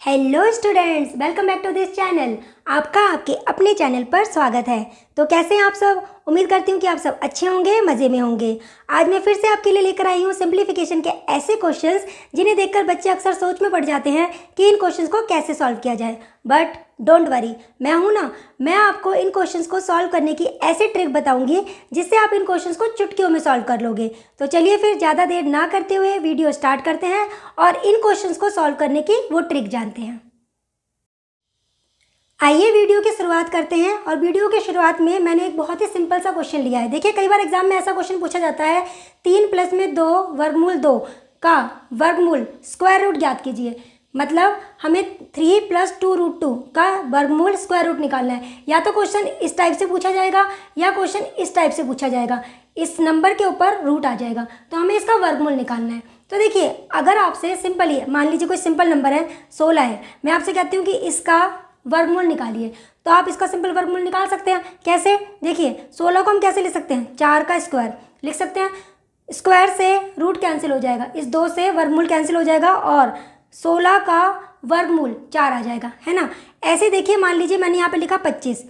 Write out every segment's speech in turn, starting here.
Hello students, welcome back to this channel. आपका आपके अपने चैनल पर स्वागत है। तो कैसे हैं आप सब? उम्मीद करती हूँ कि आप सब अच्छे होंगे, मज़े में होंगे। आज मैं फिर से आपके लिए लेकर आई हूँ सिंप्लीफिकेशन के ऐसे क्वेश्चंस जिन्हें देखकर बच्चे अक्सर सोच में पड़ जाते हैं कि इन क्वेश्चंस को कैसे सॉल्व किया जाए। बट डोंट वरी, मैं हूँ ना, मैं आपको इन क्वेश्चंस को सॉल्व करने की ऐसी ट्रिक बताऊंगी जिससे आप इन क्वेश्चंस को चुटकियों में सॉल्व कर लोगे। तो चलिए फिर ज़्यादा देर ना करते हुए वीडियो स्टार्ट करते हैं और इन क्वेश्चंस को सॉल्व करने की वो ट्रिक जानते हैं। आइए वीडियो की शुरुआत करते हैं। और वीडियो की शुरुआत में मैंने एक बहुत ही सिंपल सा क्वेश्चन लिया है। देखिए, कई बार एग्जाम में ऐसा क्वेश्चन पूछा जाता है, 3 प्लस में 2 वर्गमूल 2 का वर्गमूल स्क्वायर रूट ज्ञात कीजिए। मतलब हमें 3 + 2√2 का वर्गमूल स्क्वायर रूट निकालना है। या तो क्वेश्चन इस टाइप से पूछा जाएगा या क्वेश्चन इस टाइप से पूछा जाएगा, इस नंबर के ऊपर रूट आ जाएगा, तो हमें इसका वर्गमूल निकालना है। तो देखिए, अगर आपसे सिंपल ही मान लीजिए कोई सिंपल नंबर है 16 है, मैं आपसे कहती हूँ कि इसका वर्गमूल निकालिए, तो आप इसका सिंपल वर्गमूल निकाल सकते हैं। कैसे? देखिए, 16 को हम कैसे लिख सकते हैं? 4 का स्क्वायर लिख सकते हैं। स्क्वायर से रूट कैंसिल हो जाएगा, इस 2 से वर्गमूल कैंसिल हो जाएगा और 16 का वर्गमूल 4 आ जाएगा, है ना। ऐसे देखिए, मान लीजिए मैंने यहाँ पे लिखा 25।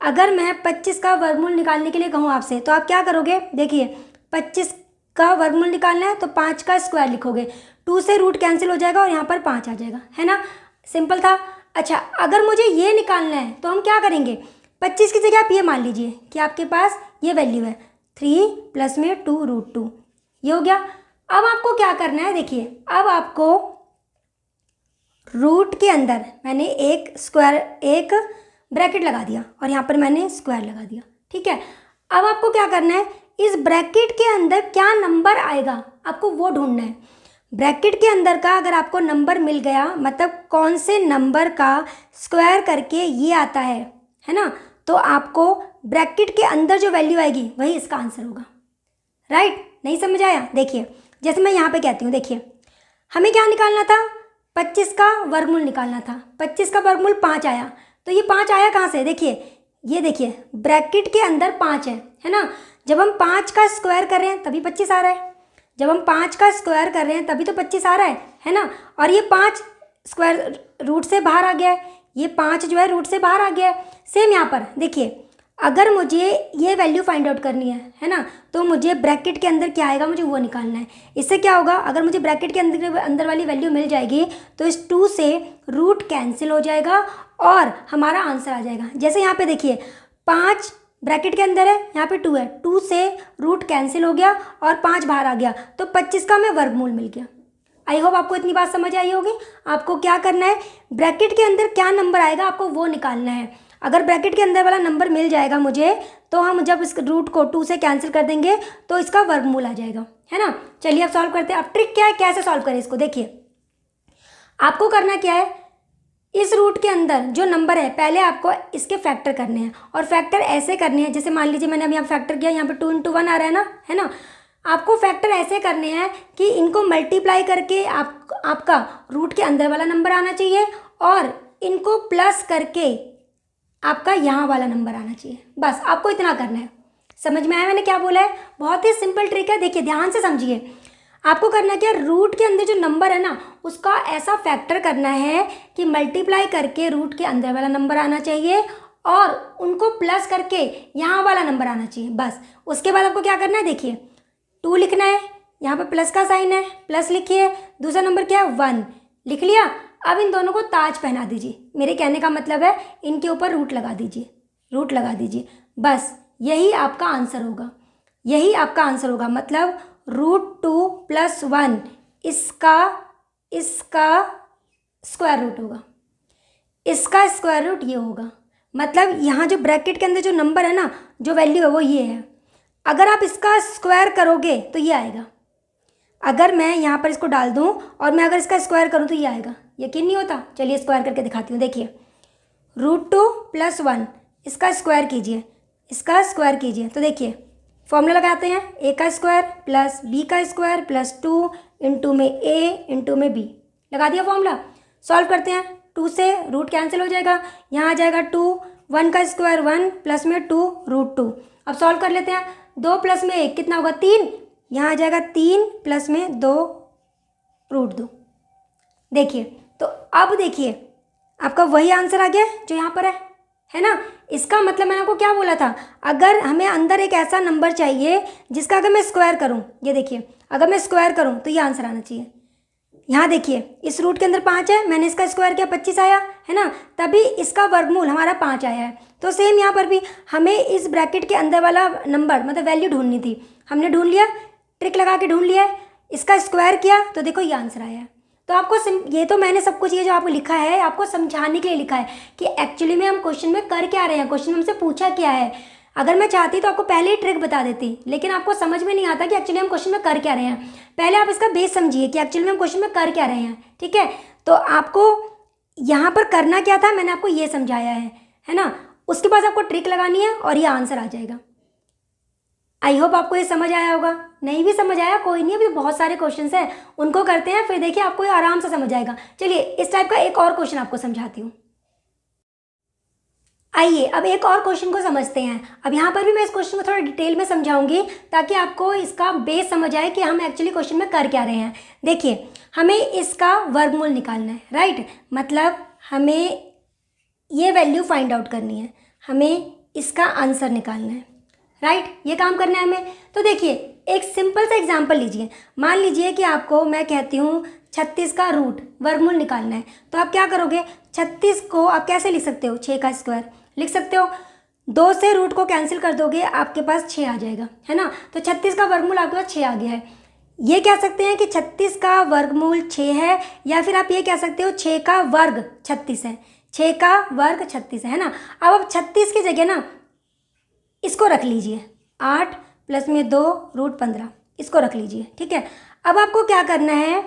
अगर मैं 25 का वर्गमूल निकालने के लिए कहूँ आपसे, तो आप क्या करोगे? देखिए, 25 का वर्गमूल निकालना है तो 5 का स्क्वायर लिखोगे, 2 से रूट कैंसिल हो जाएगा और यहाँ पर 5 आ जाएगा, है ना। सिंपल था। अच्छा, अगर मुझे ये निकालना है तो हम क्या करेंगे? 25 की जगह आप ये मान लीजिए कि आपके पास ये वैल्यू है 3 प्लस में 2√2, ये हो गया। अब आपको क्या करना है? देखिए, अब आपको रूट के अंदर मैंने एक ब्रैकेट लगा दिया और यहाँ पर मैंने स्क्वायर लगा दिया, ठीक है। अब आपको क्या करना है? इस ब्रैकेट के अंदर क्या नंबर आएगा आपको वो ढूंढना है। ब्रैकेट के अंदर का अगर आपको नंबर मिल गया, मतलब कौन से नंबर का स्क्वायर करके ये आता है ना, तो आपको ब्रैकेट के अंदर जो वैल्यू आएगी वही इसका आंसर होगा। राइट? नहीं समझ आया? देखिए, जैसे मैं यहाँ पे कहती हूँ, देखिए हमें क्या निकालना था? 25 का वर्गमूल निकालना था। 25 का वर्गमूल 5 आया, तो ये 5 आया कहाँ से? देखिए, ये देखिए ब्रैकेट के अंदर 5 है ना। जब हम 5 का स्क्वायर कर रहे हैं तभी 25 आ रहा है। जब हम 5 का स्क्वायर कर रहे हैं तभी तो 25 आ रहा है ना। और ये 5 स्क्वायर रूट से बाहर आ गया है, ये 5 जो है रूट से बाहर आ गया है। सेम यहाँ पर देखिए, अगर मुझे ये वैल्यू फाइंड आउट करनी है ना, तो मुझे ब्रैकेट के अंदर क्या आएगा मुझे वो निकालना है। इससे क्या होगा? अगर मुझे ब्रैकेट के अंदर वाली वैल्यू मिल जाएगी तो इस 2 से रूट कैंसिल हो जाएगा और हमारा आंसर आ जाएगा। जैसे यहाँ पे देखिए, 5 ब्रैकेट के अंदर है, यहाँ पे 2 है, 2 से रूट कैंसिल हो गया और 5 बाहर आ गया, तो 25 का हमें वर्गमूल मिल गया। आई होप आपको इतनी बात समझ आई होगी। आपको क्या करना है? ब्रैकेट के अंदर क्या नंबर आएगा आपको वो निकालना है। अगर ब्रैकेट के अंदर वाला नंबर मिल जाएगा मुझे, तो हम जब इस रूट को 2 से कैंसिल कर देंगे तो इसका वर्गमूल आ जाएगा, है ना। चलिए अब सॉल्व करते हैं। अब ट्रिक क्या है, कैसे सॉल्व करें इसको? देखिए, आपको करना क्या है? इस रूट के अंदर जो नंबर है पहले आपको इसके फैक्टर करने हैं, और फैक्टर ऐसे करने हैं, जैसे मान लीजिए मैंने अब यहाँ फैक्टर किया, यहाँ पे 2 × 1 आ रहा है ना। आपको फैक्टर ऐसे करने हैं कि इनको मल्टीप्लाई करके आपका रूट के अंदर वाला नंबर आना चाहिए और इनको प्लस करके आपका यहाँ वाला नंबर आना चाहिए। बस आपको इतना करना है। समझ में आया मैंने क्या बोला है? बहुत ही सिंपल ट्रिक है। देखिए, ध्यान से समझिए। आपको करना क्या? रूट के अंदर जो नंबर है ना, उसका ऐसा फैक्टर करना है कि मल्टीप्लाई करके रूट के अंदर वाला नंबर आना चाहिए और उनको प्लस करके यहाँ वाला नंबर आना चाहिए। बस उसके बाद आपको क्या करना है? देखिए, 2 लिखना है, यहाँ पे प्लस का साइन है, प्लस लिखिए। दूसरा नंबर क्या है? 1 लिख लिया। अब इन दोनों को ताज पहना दीजिए। मेरे कहने का मतलब है, इनके ऊपर रूट लगा दीजिए, रूट लगा दीजिए। बस यही आपका आंसर होगा, यही आपका आंसर होगा। मतलब √2 + 1 इसका स्क्वायर रूट होगा, इसका स्क्वायर रूट ये होगा। मतलब यहाँ जो ब्रैकेट के अंदर जो नंबर है ना, जो वैल्यू है वो ये है। अगर आप इसका स्क्वायर करोगे तो ये आएगा। अगर मैं यहाँ पर इसको डाल दूँ और मैं अगर इसका स्क्वायर करूँ तो ये आएगा। यकीन नहीं होता? चलिए स्क्वायर करके दिखाती हूँ। देखिए, √2 + 1 इसका स्क्वायर कीजिए, इसका स्क्वायर कीजिए, तो देखिए फॉर्मूला लगाते हैं। a का स्क्वायर प्लस b का स्क्वायर प्लस 2 × में a × में b, लगा दिया फॉर्मूला। सॉल्व करते हैं। 2 से रूट कैंसिल हो जाएगा, यहाँ आ जाएगा 2, 1 का स्क्वायर 1 प्लस में 2 √2। अब सॉल्व कर लेते हैं। 2 + में 1 कितना होगा? 3, यहाँ आ जाएगा 3 प्लस में 2 √2। देखिए, तो अब देखिए आपका वही आंसर आ गया जो यहाँ पर है ना। इसका मतलब मैंने आपको क्या बोला था, अगर हमें अंदर एक ऐसा नंबर चाहिए जिसका अगर मैं स्क्वायर करूँ, ये देखिए अगर मैं स्क्वायर करूँ तो ये आंसर आना चाहिए। यहाँ देखिए इस रूट के अंदर 5 है, मैंने इसका स्क्वायर किया 25 आया है ना, तभी इसका वर्गमूल हमारा 5 आया है। तो सेम यहाँ पर भी हमें इस ब्रैकेट के अंदर वाला नंबर मतलब वैल्यू ढूंढनी थी, हमने ढूंढ लिया, ट्रिक लगा के ढूंढ लिया, इसका स्क्वायर किया तो देखो ये आंसर आया है। तो आपको ये तो मैंने सब कुछ ये जो आपको लिखा है आपको समझाने के लिए लिखा है कि एक्चुअली में हम क्वेश्चन में कर क्या रहे हैं, क्वेश्चन में हमसे पूछा क्या है। अगर मैं चाहती तो आपको पहले ही ट्रिक बता देती, लेकिन आपको समझ में नहीं आता कि एक्चुअली हम क्वेश्चन में कर क्या रहे हैं। पहले आप इसका बेस समझिए कि एक्चुअली में हम क्वेश्चन में कर क्या रहे हैं, ठीक है। तो आपको यहाँ पर करना क्या था मैंने आपको ये समझाया है ना। उसके बाद आपको ट्रिक लगानी है और ये आंसर आ जाएगा। आई होप आपको ये समझ आया होगा। नहीं भी समझ आया कोई नहीं, अभी बहुत सारे क्वेश्चंस हैं उनको करते हैं, फिर देखिए आपको ये आराम से समझ आएगा। चलिए इस टाइप का एक और क्वेश्चन आपको समझाती हूँ। आइए अब एक और क्वेश्चन को समझते हैं। अब यहाँ पर भी मैं इस क्वेश्चन को थोड़ा डिटेल में समझाऊंगी ताकि आपको इसका बेस समझ आए कि हम एक्चुअली क्वेश्चन में कर क्या रहे हैं। देखिए हमें इसका वर्गमूल निकालना है, राइट, मतलब हमें ये वैल्यू फाइंड आउट करनी है, हमें इसका आंसर निकालना है, राइट, ये काम करना है हमें। तो देखिए एक सिंपल सा एग्जांपल लीजिए, मान लीजिए कि आपको मैं कहती हूँ 36 का रूट वर्गमूल निकालना है, तो आप क्या करोगे, 36 को आप कैसे लिख सकते हो, 6 का स्क्वायर लिख सकते हो, 2 से रूट को कैंसिल कर दोगे आपके पास 6 आ जाएगा, है ना। तो 36 का वर्गमूल आपके पास 6 आ गया है। ये कह सकते हैं कि 36 का वर्गमूल 6 है, या फिर आप ये कह सकते हो 6 का वर्ग 36 है, 6 का वर्ग 36 है ना। अब आप 36 की जगह ना इसको रख लीजिए, 8 प्लस में 2 रूट 15, इसको रख लीजिए, ठीक है। अब आपको क्या करना है,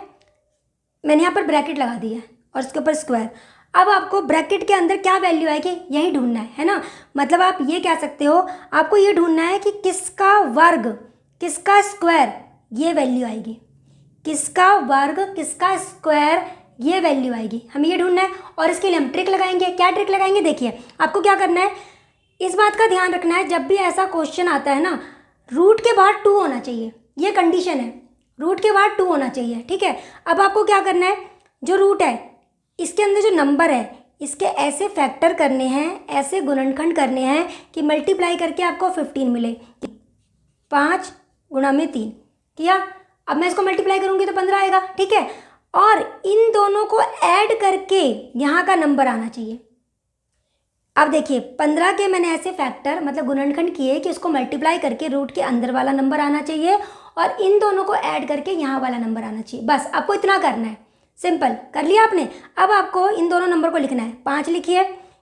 मैंने यहाँ पर ब्रैकेट लगा दी है और इसके ऊपर स्क्वायर। अब आपको ब्रैकेट के अंदर क्या वैल्यू आएगी यही ढूंढना है ना। मतलब आप ये कह सकते हो आपको ये ढूंढना है कि किसका वर्ग किसका स्क्वायर ये वैल्यू आएगी, किसका वर्ग किसका स्क्वायर ये वैल्यू आएगी, हमें ये ढूंढना है। और इसके लिए हम ट्रिक लगाएंगे। क्या ट्रिक लगाएंगे, देखिए आपको क्या करना है, इस बात का ध्यान रखना है जब भी ऐसा क्वेश्चन आता है ना, रूट के बाद 2 होना चाहिए, ये कंडीशन है, रूट के बाद 2 होना चाहिए, ठीक है। अब आपको क्या करना है, जो रूट है इसके अंदर जो नंबर है इसके ऐसे फैक्टर करने हैं, ऐसे गुणनखंड करने हैं कि मल्टीप्लाई करके आपको 15 मिले। 5 गुणा में 3 किया, अब मैं इसको मल्टीप्लाई करूंगी तो 15 आएगा, ठीक है। और इन दोनों को ऐड करके यहाँ का नंबर आना चाहिए। अब देखिए 15 के मैंने ऐसे फैक्टर मतलब गुणनखंड किए कि उसको मल्टीप्लाई करके रूट के अंदर वाला नंबर आना चाहिए और इन दोनों को ऐड करके यहाँ वाला नंबर आना चाहिए। बस आपको इतना करना है, सिंपल कर लिया आपने। अब आपको इन दोनों नंबर को लिखना है, 5 लिखिए,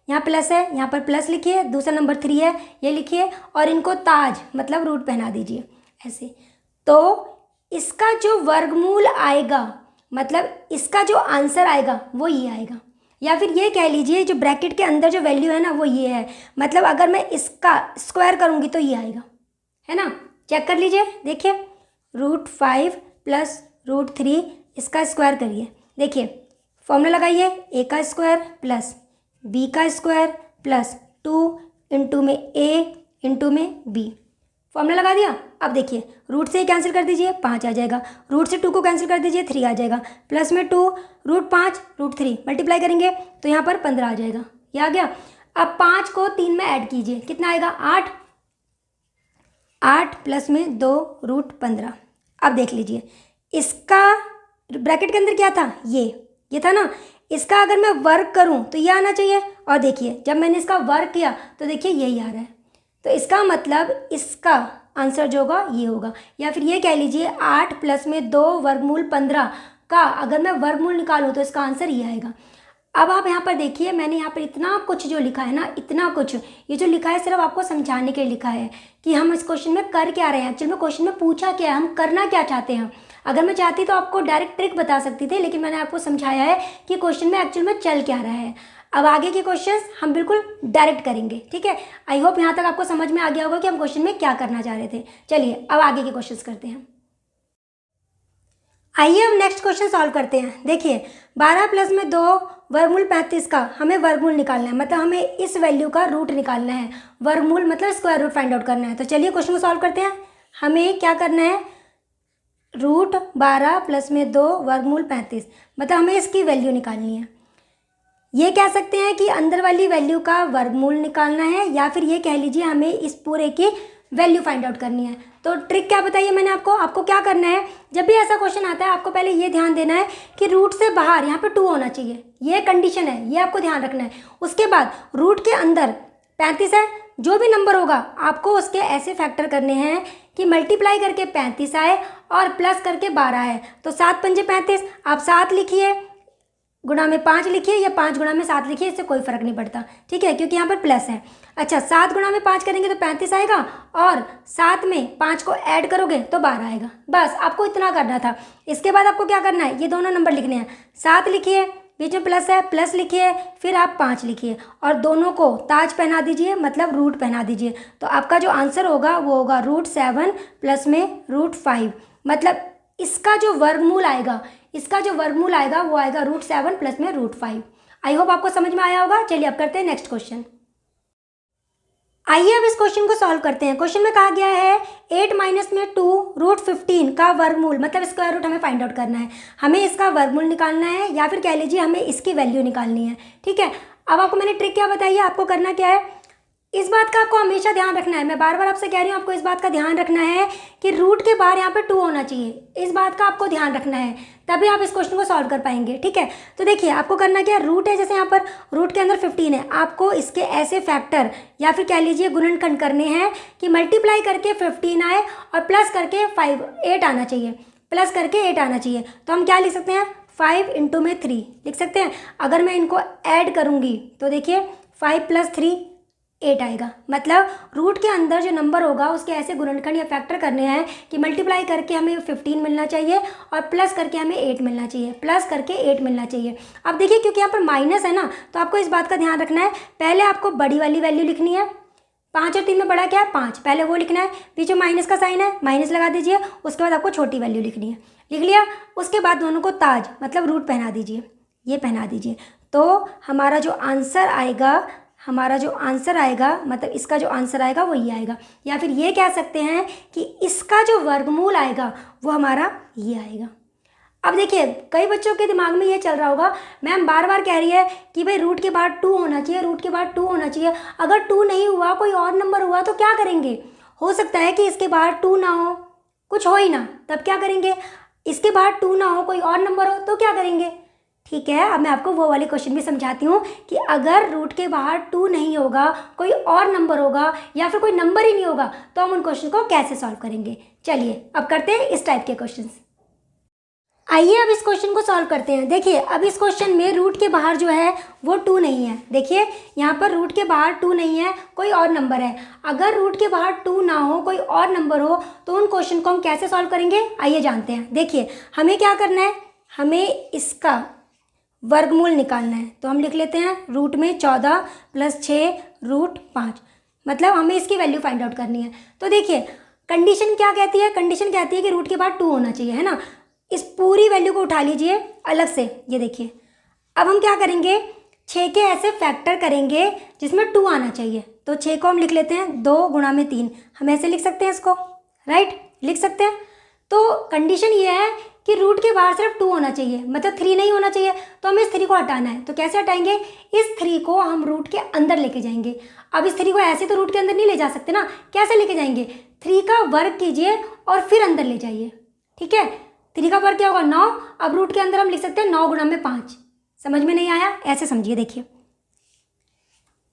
यहाँ प्लस है, यहाँ पर प्लस लिखिए, दूसरा नंबर 3 है ये लिखिए, और इनको ताज मतलब रूट पहना दीजिए ऐसे। तो इसका जो वर्गमूल आएगा मतलब इसका जो आंसर आएगा वो ये आएगा, या फिर ये कह लीजिए जो ब्रैकेट के अंदर जो वैल्यू है ना वो ये है। मतलब अगर मैं इसका स्क्वायर करूँगी तो ये आएगा, है ना। चेक कर लीजिए, देखिए √5 प्लस √3 इसका स्क्वायर करिए, देखिए फॉर्मूला लगाइए, a का स्क्वायर प्लस b का स्क्वायर प्लस 2 इंटू में a इंटू में b, फॉर्मूला लगा दिया। अब देखिए रूट से कैंसिल कर दीजिए, 5 आ जाएगा, रूट से 2 को कैंसिल कर दीजिए, 3 आ जाएगा, प्लस में 2 √5 √3 मल्टीप्लाई करेंगे तो यहाँ पर 15 आ जाएगा, ये आ गया। अब 5 को 3 में ऐड कीजिए, कितना आएगा 8, 8 प्लस में 2 √15। अब देख लीजिए इसका ब्रैकेट के अंदर क्या था, ये था ना, इसका अगर मैं वर्ग करूं तो ये आना चाहिए, और देखिए जब मैंने इसका वर्ग किया तो देखिए यही आ रहा है। तो इसका मतलब इसका आंसर जो होगा ये होगा, या फिर ये कह लीजिए 8 प्लस में 2 वर्गमूल 15 का अगर मैं वर्गमूल निकालूं तो इसका आंसर ये आएगा। अब आप यहाँ पर देखिए मैंने यहाँ पर इतना कुछ जो लिखा है ना, इतना कुछ ये जो लिखा है सिर्फ आपको समझाने के लिए लिखा है कि हम इस क्वेश्चन में कर क्या रहे हैं, एक्चुअली में क्वेश्चन में पूछा क्या है, हम करना क्या चाहते हैं। अगर मैं चाहती तो आपको डायरेक्ट ट्रिक बता सकती थी, लेकिन मैंने आपको समझाया है कि क्वेश्चन में एक्चुअल में चल क्या रहा है। अब आगे के क्वेश्चंस हम बिल्कुल डायरेक्ट करेंगे, ठीक है। आई होप यहाँ तक आपको समझ में आ गया होगा कि हम क्वेश्चन में क्या करना चाह रहे थे। चलिए अब आगे के क्वेश्चंस करते हैं। आइए अब नेक्स्ट क्वेश्चन सॉल्व करते हैं। देखिए 12 प्लस में 2 वर्गमूल 35 का हमें वर्गमूल निकालना है, मतलब हमें इस वैल्यू का रूट निकालना है, वर्गमूल मतलब स्क्वायर रूट फाइंड आउट करना है। तो चलिए क्वेश्चन को सॉल्व करते हैं। हमें क्या करना है, √12 प्लस में 2 वर्गमूल 35 मतलब हमें इसकी वैल्यू निकालनी है। ये कह सकते हैं कि अंदर वाली वैल्यू का वर्गमूल निकालना है, या फिर ये कह लीजिए हमें इस पूरे की वैल्यू फाइंड आउट करनी है। तो ट्रिक क्या बताइए मैंने आपको क्या करना है, जब भी ऐसा क्वेश्चन आता है आपको पहले ये ध्यान देना है कि रूट से बाहर यहाँ पे 2 होना चाहिए, ये कंडीशन है, ये आपको ध्यान रखना है। उसके बाद रूट के अंदर 35 है, जो भी नंबर होगा आपको उसके ऐसे फैक्टर करने हैं कि मल्टीप्लाई करके 35 आए और प्लस करके 12 है। तो 7 पंजे 35, आप 7 लिखिए, गुणा में 5 लिखिए, या 5 गुणा में 7 लिखिए, इससे कोई फर्क नहीं पड़ता, ठीक है, क्योंकि यहाँ पर प्लस है। अच्छा, 7 गुणा में 5 करेंगे तो 35 आएगा, और 7 में 5 को ऐड करोगे तो 12 आएगा। बस आपको इतना करना था। इसके बाद आपको क्या करना है, ये दोनों नंबर लिखने हैं। 7 लिखिए, बीच में प्लस है, प्लस लिखिए, फिर आप 5 लिखिए और दोनों को ताज पहना दीजिए, मतलब रूट पहना दीजिए। तो आपका जो आंसर होगा वो होगा √7 प्लस में √5, मतलब इसका जो वर्गमूल आएगा वो आएगा √7 प्लस में √5। आई होप आपको समझ में आया होगा। चलिए अब करते हैं नेक्स्ट क्वेश्चन। आइए अब इस क्वेश्चन को सॉल्व करते हैं। क्वेश्चन में कहा गया है 8 माइनस में 2 √15 का वर्गमूल, मतलब स्क्वायर रूट हमें फाइंड आउट करना है, हमें इसका वर्गमूल निकालना है, या फिर कह लीजिए हमें इसकी वैल्यू निकालनी है, ठीक है। अब आपको मैंने ट्रिक क्या बताई है, आपको करना क्या है, इस बात का आपको हमेशा ध्यान रखना है, मैं बार बार आपसे कह रही हूँ, आपको इस बात का ध्यान रखना है कि रूट के बाहर यहाँ पे 2 होना चाहिए, इस बात का आपको ध्यान रखना है, तभी आप इस क्वेश्चन को सॉल्व कर पाएंगे, ठीक है। तो देखिए आपको करना क्या है, रूट है, जैसे यहाँ पर रूट के अंदर 15 है, आपको इसके ऐसे फैक्टर या फिर कह लीजिए गुणनखंड करने हैं कि मल्टीप्लाई करके 15 आए और प्लस करके 8 आना चाहिए, प्लस करके 8 आना चाहिए। तो हम क्या लिख सकते हैं, 5 इंटू में 3 लिख सकते हैं। अगर मैं इनको ऐड करूँगी तो देखिए 5 + 3 8 आएगा, मतलब रूट के अंदर जो नंबर होगा उसके ऐसे गुणनखंड या फैक्टर करने हैं कि मल्टीप्लाई करके हमें 15 मिलना चाहिए और प्लस करके हमें 8 मिलना चाहिए, प्लस करके 8 मिलना चाहिए। अब देखिए क्योंकि यहाँ पर माइनस है ना, तो आपको इस बात का ध्यान रखना है, पहले आपको बड़ी वाली वैल्यू लिखनी है, 5 और 3 में बड़ा क्या है 5, पहले वो लिखना है, पीछे माइनस का साइन है, माइनस लगा दीजिए, उसके बाद आपको छोटी वैल्यू लिखनी है, लिख लिया। उसके बाद दोनों को ताज मतलब रूट पहना दीजिए, ये पहना दीजिए। तो हमारा जो आंसर आएगा मतलब इसका जो आंसर आएगा वो ये आएगा, या फिर ये कह सकते हैं कि इसका जो वर्गमूल आएगा वो हमारा ये आएगा। अब देखिए कई बच्चों के दिमाग में ये चल रहा होगा, मैम बार बार कह रही है कि भाई रूट के बाद 2 होना चाहिए, रूट के बाद 2 होना चाहिए, अगर 2 नहीं हुआ, कोई और नंबर हुआ तो क्या करेंगे, हो सकता है कि इसके बाद 2 ना हो, कुछ हो ही ना, तब क्या करेंगे, इसके बाद 2 ना हो, कोई और नंबर हो तो क्या करेंगे, ठीक है। अब मैं आपको वो वाले क्वेश्चन भी समझाती हूँ कि अगर रूट के बाहर 2 नहीं होगा, कोई और नंबर होगा या फिर कोई नंबर ही नहीं होगा, तो हम उन क्वेश्चन को कैसे सॉल्व करेंगे। चलिए अब करते हैं इस टाइप के क्वेश्चन। आइए अब इस क्वेश्चन को सॉल्व करते हैं। देखिए अब इस क्वेश्चन में रूट के बाहर जो है वो 2 नहीं है, देखिए यहाँ पर रूट के बाहर 2 नहीं है, कोई और नंबर है। अगर रूट के बाहर 2 ना हो, कोई और नंबर हो, तो उन क्वेश्चन को हम कैसे सॉल्व करेंगे, आइए जानते हैं। देखिए हमें क्या करना है, हमें इसका वर्गमूल निकालना है, तो हम लिख लेते हैं रूट में 14 + 6 √5, मतलब हमें इसकी वैल्यू फाइंड आउट करनी है। तो देखिए कंडीशन क्या कहती है, कंडीशन कहती है कि रूट के बाद 2 होना चाहिए, है ना। इस पूरी वैल्यू को उठा लीजिए अलग से, ये देखिए। अब हम क्या करेंगे, 6 के ऐसे फैक्टर करेंगे जिसमें 2 आना चाहिए, तो 6 को हम लिख लेते हैं 2 × में 3, हम ऐसे लिख सकते हैं इसको, राइट, लिख सकते हैं। तो कंडीशन ये है कि रूट के बाहर सिर्फ 2 होना चाहिए, मतलब 3 नहीं होना चाहिए, तो हमें इस 3 को हटाना है। तो कैसे हटाएंगे, इस 3 को हम रूट के अंदर लेके जाएंगे। अब इस 3 को ऐसे तो रूट के अंदर नहीं ले जा सकते ना, कैसे लेके जाएंगे, 3 का वर्ग कीजिए और फिर अंदर ले जाइए, ठीक है। 3 का वर्ग क्या होगा 9, अब रूट के अंदर हम लिख सकते हैं 9 × में 5, समझ में नहीं आया, ऐसे समझिए, देखिए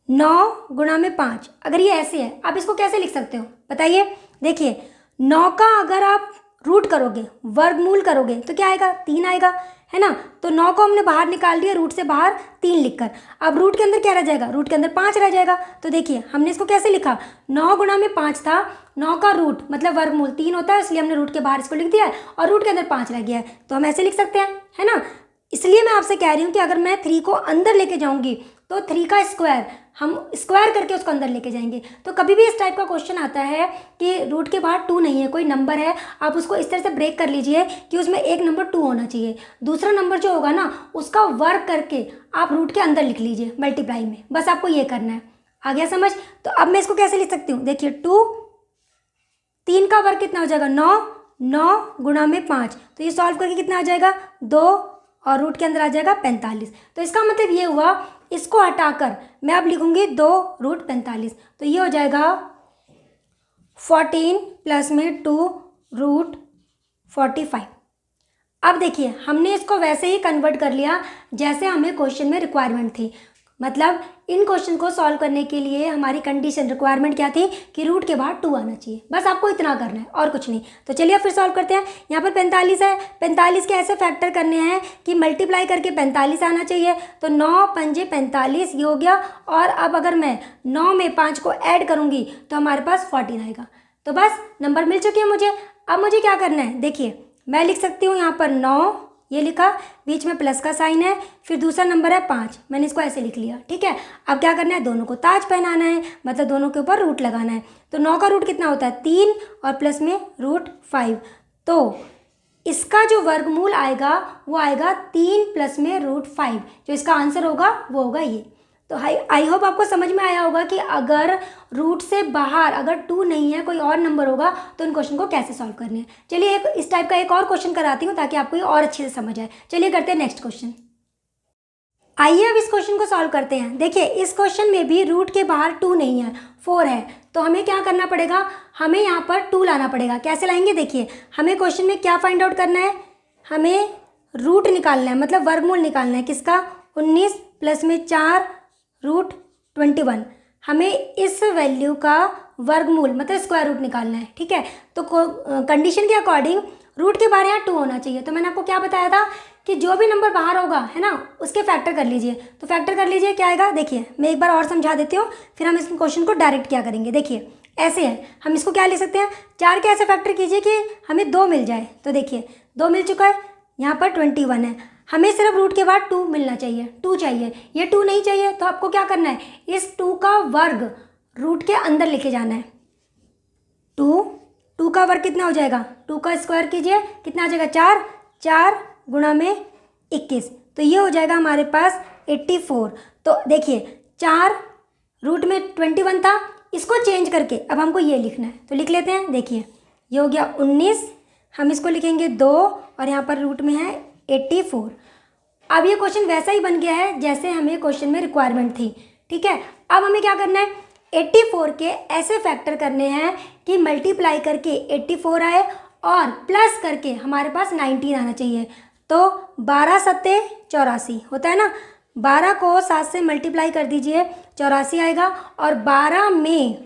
9 × में 5, अगर ये ऐसे है आप इसको कैसे लिख सकते हो बताइए। देखिए 9 का अगर आप रूट करोगे, वर्गमूल करोगे तो क्या आएगा, 3 आएगा, है ना। तो 9 को हमने बाहर निकाल दिया, रूट से बाहर 3 लिखकर। अब रूट के अंदर क्या रह जाएगा, रूट के अंदर 5 रह जाएगा। तो देखिए हमने इसको कैसे लिखा, 9 × में 5 था, 9 का रूट मतलब वर्गमूल 3 होता है, इसलिए हमने रूट के बाहर इसको लिख दिया है और रूट के अंदर 5 रह गया है, तो हम ऐसे लिख सकते हैं, है ना। इसलिए मैं आपसे कह रही हूँ कि अगर मैं 3 को अंदर लेके जाऊँगी तो 3 का स्क्वायर हम स्क्वायर करके उसको अंदर लेके जाएंगे। तो कभी भी इस टाइप का क्वेश्चन आता है कि रूट के बाहर 2 नहीं है, कोई नंबर है, आप उसको इस तरह से ब्रेक कर लीजिए कि उसमें एक नंबर 2 होना चाहिए, दूसरा नंबर जो होगा ना उसका वर्ग करके आप रूट के अंदर लिख लीजिए मल्टीप्लाई में, बस आपको ये करना है। आ गया समझ। तो अब मैं इसको कैसे लिख सकती हूँ, देखिए 2, 3 का वर्ग कितना हो जाएगा 9, 9 × में 5, तो ये सॉल्व करके कितना आ जाएगा 2 और रूट के अंदर आ जाएगा 45। तो इसका मतलब ये हुआ, इसको हटाकर मैं अब लिखूँगी 2√45। तो ये हो जाएगा 14 प्लस में 2√45। अब देखिए हमने इसको वैसे ही कन्वर्ट कर लिया जैसे हमें क्वेश्चन में रिक्वायरमेंट थी। मतलब इन क्वेश्चन को सॉल्व करने के लिए हमारी कंडीशन रिक्वायरमेंट क्या थी कि रूट के बाहर 2 आना चाहिए। बस आपको इतना करना है और कुछ नहीं। तो चलिए फिर सॉल्व करते हैं। यहाँ पर 45 है, 45 के ऐसे फैक्टर करने हैं कि मल्टीप्लाई करके 45 आना चाहिए। तो 9 पंजे 45 ये हो गया। और अब अगर मैं 9 में 5 को ऐड करूँगी तो हमारे पास 14 आएगा। तो बस नंबर मिल चुके हैं मुझे। अब मुझे क्या करना है, देखिए मैं लिख सकती हूँ यहाँ पर 9 ये लिखा, बीच में प्लस का साइन है, फिर दूसरा नंबर है 5, मैंने इसको ऐसे लिख लिया। ठीक है, अब क्या करना है, दोनों को ताज पहनाना है, मतलब दोनों के ऊपर रूट लगाना है। तो 9 का रूट कितना होता है 3 और प्लस में √5। तो इसका जो वर्गमूल आएगा वो आएगा 3 प्लस में √5। जो इसका आंसर होगा वो होगा ये। तो आई होप आपको समझ में आया होगा कि अगर रूट से बाहर अगर 2 नहीं है, कोई और नंबर होगा, तो इन क्वेश्चन को कैसे सॉल्व करने हैं। चलिए एक इस टाइप का एक और क्वेश्चन कराती हूँ ताकि आपको ये और अच्छे से समझ आए। चलिए करते हैं नेक्स्ट क्वेश्चन। आइए अब इस क्वेश्चन को सॉल्व करते हैं। देखिए इस क्वेश्चन में भी रूट के बाहर 2 नहीं है, 4 है। तो हमें क्या करना पड़ेगा, हमें यहाँ पर 2 लाना पड़ेगा। कैसे लाएंगे, देखिए हमें क्वेश्चन में क्या फाइंड आउट करना है, हमें रूट निकालना है, मतलब वर्गमूल निकालना है। किसका, 19 प्लस में 4√21। हमें इस वैल्यू का वर्गमूल मतलब स्क्वायर रूट निकालना है। ठीक है, तो कंडीशन के अकॉर्डिंग रूट के बाहर यहाँ 2 होना चाहिए। तो मैंने आपको क्या बताया था कि जो भी नंबर बाहर होगा है ना, उसके फैक्टर कर लीजिए। तो फैक्टर कर लीजिए, क्या आएगा, देखिए मैं एक बार और समझा देती हूँ, फिर हम इस क्वेश्चन को डायरेक्ट क्या करेंगे। देखिए ऐसे है, हम इसको क्या लिख सकते हैं, 4 के ऐसे फैक्टर कीजिए कि हमें 2 मिल जाए। तो देखिए 2 मिल चुका है, यहाँ पर 21 है। हमें सिर्फ रूट के बाद 2 मिलना चाहिए, 2 चाहिए। ये 2 नहीं चाहिए तो आपको क्या करना है, इस 2 का वर्ग रूट के अंदर लेके जाना है। 2 का वर्ग कितना हो जाएगा, 2 का स्क्वायर कीजिए, कितना आ जाएगा 4, 4 गुणा में 21। तो ये हो जाएगा हमारे पास 84। तो देखिए 4 रूट में 21 था, इसको चेंज करके अब हमको ये लिखना है। तो लिख लेते हैं, देखिए ये हो गया 19, हम इसको लिखेंगे 2 और यहाँ पर रूट में है 84। अब ये क्वेश्चन वैसा ही बन गया है जैसे हमें क्वेश्चन में रिक्वायरमेंट थी। ठीक है, अब हमें क्या करना है, 84 के ऐसे फैक्टर करने हैं कि मल्टीप्लाई करके 84 आए और प्लस करके हमारे पास 19 आना चाहिए। तो 12 सत्ते 84 होता है ना, 12 को 7 से मल्टीप्लाई कर दीजिए, 84 आएगा। और 12 में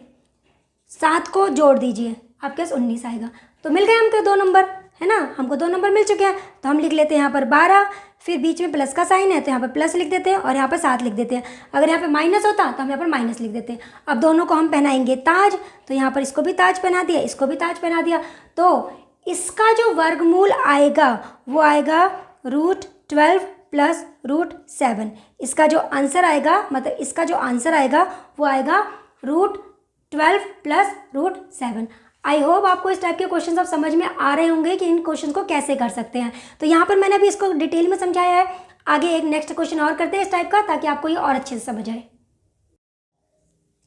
7 को जोड़ दीजिए, आपके पास 19 आएगा। तो मिल गए हमको 2 नंबर, है ना, हमको 2 नंबर मिल चुके हैं। तो हम लिख लेते हैं यहाँ पर 12, फिर बीच में प्लस का साइन है तो यहाँ पर प्लस लिख देते हैं और यहाँ पर 7 लिख देते हैं। अगर यहाँ पर माइनस होता तो हम यहाँ पर माइनस लिख देते हैं। अब दोनों को हम पहनाएंगे ताज, तो यहाँ पर इसको भी ताज पहना दिया, इसको भी ताज पहना दिया। तो इसका जो वर्गमूल आएगा वो आएगा √12 प्लस √7। इसका जो आंसर आएगा, मतलब इसका जो आंसर आएगा वो आएगा √12 प्लस √7। आई होप आपको इस टाइप के क्वेश्चन अब समझ में आ रहे होंगे कि इन क्वेश्चन को कैसे कर सकते हैं। तो यहाँ पर मैंने अभी इसको डिटेल में समझाया है। आगे एक नेक्स्ट क्वेश्चन और करते हैं इस टाइप का, ताकि आपको ये और अच्छे से समझ आए।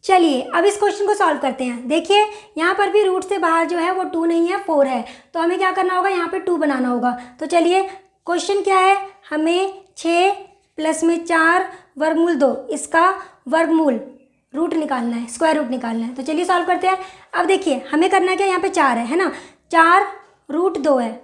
चलिए अब इस क्वेश्चन को सॉल्व करते हैं। देखिए यहाँ पर भी रूट से बाहर जो है वो 2 नहीं है, 4 है। तो हमें क्या करना होगा, यहाँ पे 2 बनाना होगा। तो चलिए क्वेश्चन क्या है, हमें 6 प्लस में 4 वर्गमूल 2, इसका वर्गमूल रूट निकालना है, स्क्वायर रूट निकालना है। तो चलिए सॉल्व करते हैं। अब देखिए हमें करना क्या, यहाँ पे 4 है ना, 4 √2 है।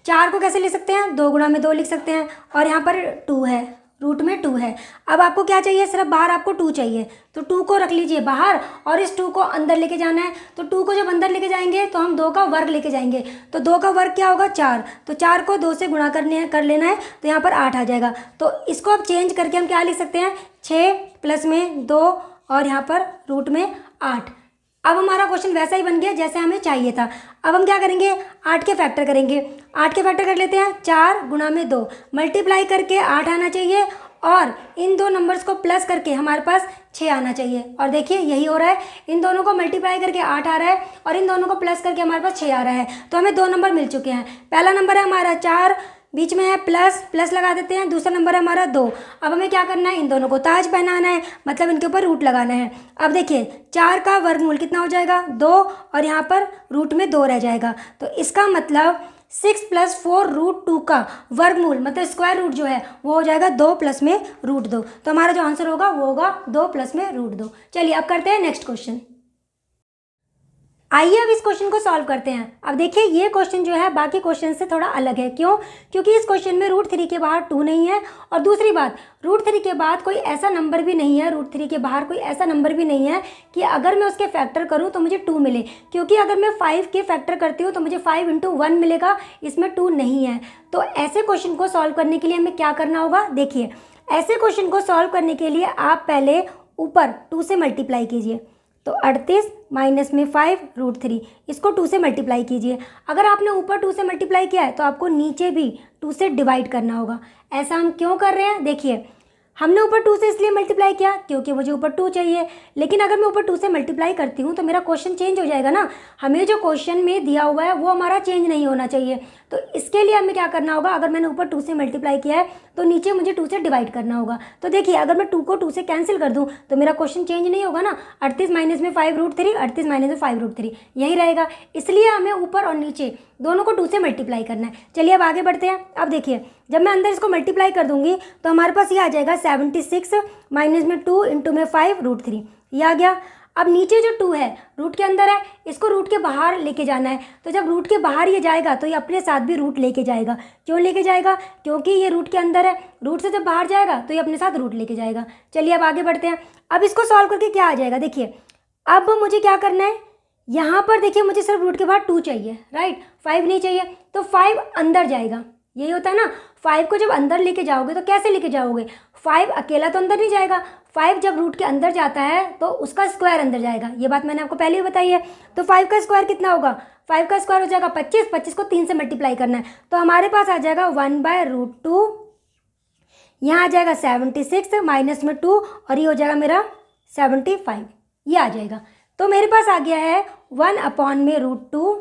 4 को कैसे लिख सकते हैं, 2 गुणा में 2 लिख सकते हैं। और यहाँ पर 2 है, रूट में 2 है। अब आपको क्या चाहिए, सिर्फ बाहर आपको 2 चाहिए। तो 2 को रख लीजिए बाहर और इस 2 को अंदर लेके जाना है। तो 2 को जब अंदर लेके जाएंगे तो हम 2 का वर्ग लेके जाएंगे। तो 2 का वर्ग क्या होगा, 4। तो 4 को 2 से गुणा कर लेना है, तो यहाँ पर 8 आ जाएगा। तो इसको अब चेंज करके हम क्या लिख सकते हैं, 6 प्लस में 2 और यहाँ पर रूट में 8। अब हमारा क्वेश्चन वैसा ही बन गया जैसे हमें चाहिए था। अब हम क्या करेंगे, 8 के फैक्टर करेंगे। 8 के फैक्टर कर लेते हैं, 4 गुणा में 2 मल्टीप्लाई करके 8 आना चाहिए और इन 2 नंबर्स को प्लस करके हमारे पास 6 आना चाहिए। और देखिए यही हो रहा है, इन दोनों को मल्टीप्लाई करके 8 आ रहा है और इन दोनों को प्लस करके हमारे पास 6 आ रहा है। तो हमें 2 नंबर मिल चुके हैं। पहला नंबर है हमारा 4, बीच में है प्लस लगा देते हैं। दूसरा नंबर है हमारा 2। अब हमें क्या करना है, इन दोनों को ताज पहनाना है, मतलब इनके ऊपर रूट लगाना है। अब देखिए 4 का वर्गमूल कितना हो जाएगा, 2 और यहाँ पर रूट में 2 रह जाएगा। तो इसका मतलब 6 + 4√2 का वर्गमूल मतलब स्क्वायर रूट जो है वो हो जाएगा 2 प्लस में √2। तो हमारा जो आंसर होगा वो होगा 2 प्लस में √2। चलिए अब करते हैं नेक्स्ट क्वेश्चन। आइए अब इस क्वेश्चन को सॉल्व करते हैं। अब देखिए ये क्वेश्चन जो है बाकी क्वेश्चन से थोड़ा अलग है। क्यों? क्योंकि इस क्वेश्चन में √3 के बाहर 2 नहीं है, और दूसरी बात √3 के बाद कोई ऐसा नंबर भी नहीं है, √3 के बाहर कोई ऐसा नंबर भी नहीं है कि अगर मैं उसके फैक्टर करूं तो मुझे 2 मिले। क्योंकि अगर मैं 5 के फैक्टर करती हूँ तो मुझे 5 × 1 मिलेगा, इसमें 2 नहीं है। तो ऐसे क्वेश्चन को सॉल्व करने के लिए हमें क्या करना होगा? देखिए ऐसे क्वेश्चन को सॉल्व करने के लिए आप पहले ऊपर 2 से मल्टीप्लाई कीजिए। तो 38 माइनस में 5 √3, इसको 2 से मल्टीप्लाई कीजिए। अगर आपने ऊपर 2 से मल्टीप्लाई किया है तो आपको नीचे भी 2 से डिवाइड करना होगा। ऐसा हम क्यों कर रहे हैं? देखिए हमने ऊपर 2 से इसलिए मल्टीप्लाई किया क्योंकि मुझे ऊपर 2 चाहिए, लेकिन अगर मैं ऊपर 2 से मल्टीप्लाई करती हूँ तो मेरा क्वेश्चन चेंज हो जाएगा ना। हमें जो क्वेश्चन में दिया हुआ है वो हमारा चेंज नहीं होना चाहिए। तो इसके लिए हमें क्या करना होगा? अगर मैंने ऊपर 2 से मल्टीप्लाई किया है तो नीचे मुझे 2 से डिवाइड करना होगा। तो देखिए अगर मैं 2 को 2 से कैंसिल कर दूँ तो मेरा क्वेश्चन चेंज नहीं होगा ना। 38 माइनस में 5 √3, 38 माइनस में 5 √3 यही रहेगा। इसलिए हमें ऊपर और नीचे दोनों को 2 से मल्टीप्लाई करना है। चलिए अब आगे बढ़ते हैं। अब देखिए जब मैं अंदर इसको मल्टीप्लाई कर दूंगी तो हमारे पास ये आ जाएगा 76 माइनस में 2 × में 5 √3, ये आ गया। अब नीचे जो 2 है रूट के अंदर है, इसको रूट के बाहर लेके जाना है। तो जब रूट के बाहर ये जाएगा तो ये अपने साथ भी रूट लेके जाएगा। क्यों लेके जाएगा? क्योंकि ये रूट के अंदर है, रूट से जब बाहर जाएगा तो ये अपने साथ रूट लेके जाएगा। चलिए अब आगे बढ़ते हैं। अब इसको सॉल्व करके क्या आ जाएगा? देखिए अब मुझे क्या करना है, यहाँ पर देखिए मुझे सिर्फ रूट के बाद 2 चाहिए, राइट, 5 नहीं चाहिए। तो 5 अंदर जाएगा, यही होता है ना। 5 को जब अंदर लेके जाओगे तो कैसे लेके जाओगे? 5 अकेला तो अंदर नहीं जाएगा। 5 जब रूट के अंदर जाता है तो उसका स्क्वायर अंदर जाएगा, ये बात मैंने आपको पहले ही बताई है। तो 5 का स्क्वायर कितना होगा? 5 का स्क्वायर हो जाएगा 25, 25 को 3 से मल्टीप्लाई करना है तो हमारे पास आ जाएगा 1/√2। यहाँ आ जाएगा 76 माइनस में 2 और ये हो जाएगा मेरा 75, ये आ जाएगा। तो मेरे पास आ गया है 1/√2,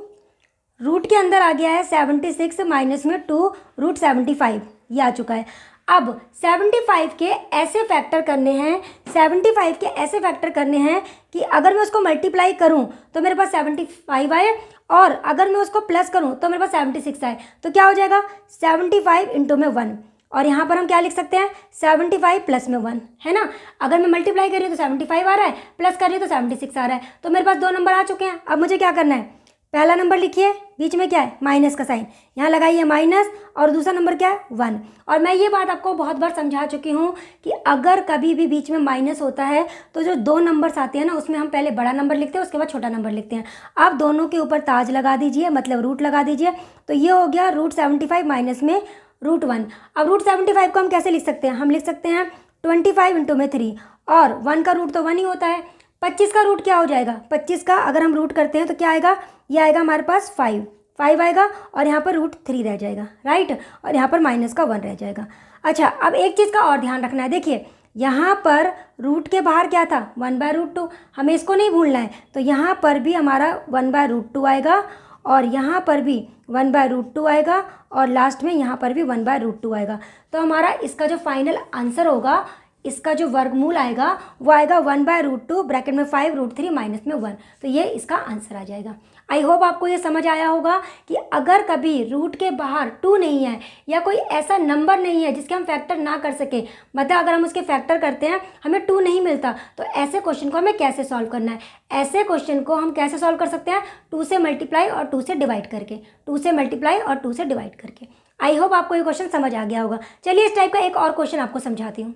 रूट के अंदर आ गया है 76 माइनस में 2 √75, ये आ चुका है। अब 75 के ऐसे फैक्टर करने हैं, 75 के ऐसे फैक्टर करने हैं कि अगर मैं उसको मल्टीप्लाई करूं तो मेरे पास 75 आए, और अगर मैं उसको प्लस करूं तो मेरे पास 76 आए। तो क्या हो जाएगा? 75 × में 1, और यहाँ पर हम क्या लिख सकते हैं? 75 प्लस में 1, है ना। अगर मैं मल्टीप्लाई कर रही हूँ तो 75 आ रहा है, प्लस कर रही हूँ तो 76 आ रहा है। तो मेरे पास 2 नंबर आ चुके हैं। अब मुझे क्या करना है? पहला नंबर लिखिए, बीच में क्या है? माइनस का साइन, यहाँ लगाइए माइनस, और दूसरा नंबर क्या है? 1। और मैं ये बात आपको बहुत बार समझा चुकी हूँ कि अगर कभी भी बीच में माइनस होता है तो जो 2 नंबर्स आते हैं ना उसमें हम पहले बड़ा नंबर लिखते हैं, उसके बाद छोटा नंबर लिखते हैं। आप दोनों के ऊपर ताज लगा दीजिए, मतलब रूट लगा दीजिए। तो ये हो गया √75 माइनस में √1। अब √75 को हम कैसे लिख सकते हैं? हम लिख सकते हैं 25 × में 3, और 1 का रूट तो 1 ही होता है। 25 का रूट क्या हो जाएगा? 25 का अगर हम रूट करते हैं तो क्या आएगा? ये आएगा हमारे पास 5 आएगा, और यहाँ पर √3 रह जाएगा, राइट, और यहाँ पर माइनस का 1 रह जाएगा। अच्छा, अब एक चीज़ का और ध्यान रखना है। देखिए यहाँ पर रूट के बाहर क्या था? 1/√2, हमें इसको नहीं भूलना है। तो यहाँ पर भी हमारा 1/√2 आएगा, और यहाँ पर भी 1/√2 आएगा, और लास्ट में यहाँ पर भी 1/√2 आएगा। तो हमारा इसका जो फाइनल आंसर होगा, इसका जो वर्गमूल आएगा वो आएगा 1/√2 ब्रैकेट में 5 √3 माइनस में 1। तो ये इसका आंसर आ जाएगा। आई होप आपको ये समझ आया होगा कि अगर कभी रूट के बाहर 2 नहीं है या कोई ऐसा नंबर नहीं है जिसके हम फैक्टर ना कर सके, मतलब अगर हम उसके फैक्टर करते हैं हमें 2 नहीं मिलता, तो ऐसे क्वेश्चन को हमें कैसे सॉल्व करना है? ऐसे क्वेश्चन को हम कैसे सॉल्व कर सकते हैं? 2 से मल्टीप्लाई और 2 से डिवाइड करके, 2 से मल्टीप्लाई और 2 से डिवाइड करके। आई होप आपको ये क्वेश्चन समझ आ गया होगा। चलिए इस टाइप का एक और क्वेश्चन आपको समझाती हूँ।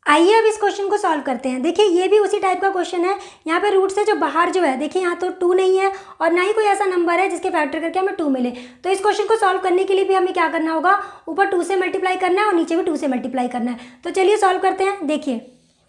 आइए अब इस क्वेश्चन को सॉल्व करते हैं। देखिए ये भी उसी टाइप का क्वेश्चन है। यहाँ पे रूट से जो बाहर जो है, देखिए यहाँ तो 2 नहीं है और ना ही कोई ऐसा नंबर है जिसके फैक्टर करके हमें 2 मिले। तो इस क्वेश्चन को सॉल्व करने के लिए भी हमें क्या करना होगा? ऊपर 2 से मल्टीप्लाई करना है और नीचे भी 2 से मल्टीप्लाई करना है। तो चलिए सॉल्व करते हैं। देखिए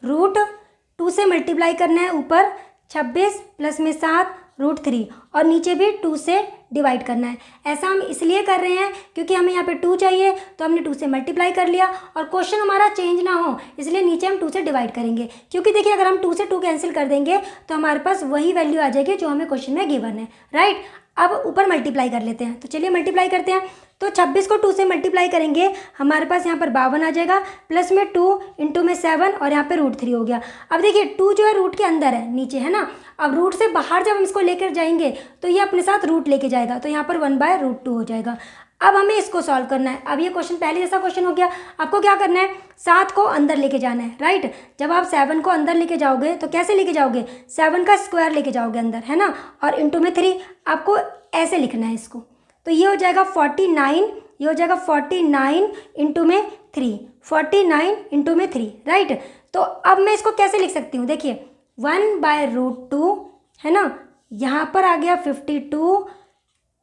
√2 से मल्टीप्लाई करना है ऊपर 26 प्लस में 7 √3, और नीचे भी 2 से डिवाइड करना है। ऐसा हम इसलिए कर रहे हैं क्योंकि हमें यहाँ पे 2 चाहिए, तो हमने 2 से मल्टीप्लाई कर लिया, और क्वेश्चन हमारा चेंज ना हो इसलिए नीचे हम 2 से डिवाइड करेंगे। क्योंकि देखिए अगर हम 2 से 2 कैंसिल कर देंगे तो हमारे पास वही वैल्यू आ जाएगी जो हमें क्वेश्चन में गिवन है, राइट। अब ऊपर मल्टीप्लाई कर लेते हैं, तो चलिए मल्टीप्लाई करते हैं। तो 26 को 2 से मल्टीप्लाई करेंगे, हमारे पास यहाँ पर 52 आ जाएगा, प्लस में 2 इंटू में 7 और यहाँ पे √3 हो गया। अब देखिए 2 जो है रूट के अंदर है, नीचे है ना। अब रूट से बाहर जब हम इसको लेकर जाएंगे तो ये अपने साथ रूट लेके जाएगा, तो यहाँ पर 1/√2 हो जाएगा। अब हमें इसको सॉल्व करना है। अब ये क्वेश्चन पहले जैसा क्वेश्चन हो गया, आपको क्या करना है, 7 को अंदर लेके जाना है, राइट। जब आप 7 को अंदर लेके जाओगे तो कैसे लेके जाओगे, 7 का स्क्वायर लेके जाओगे अंदर, है ना, और इंटू में 3 आपको ऐसे लिखना है इसको। तो ये हो जाएगा 49, ये हो जाएगा 49 इंटू में 3, 49 इंटू में 3, राइट। तो अब मैं इसको कैसे लिख सकती हूँ, देखिए 1/√2 है ना, यहाँ पर आ गया 52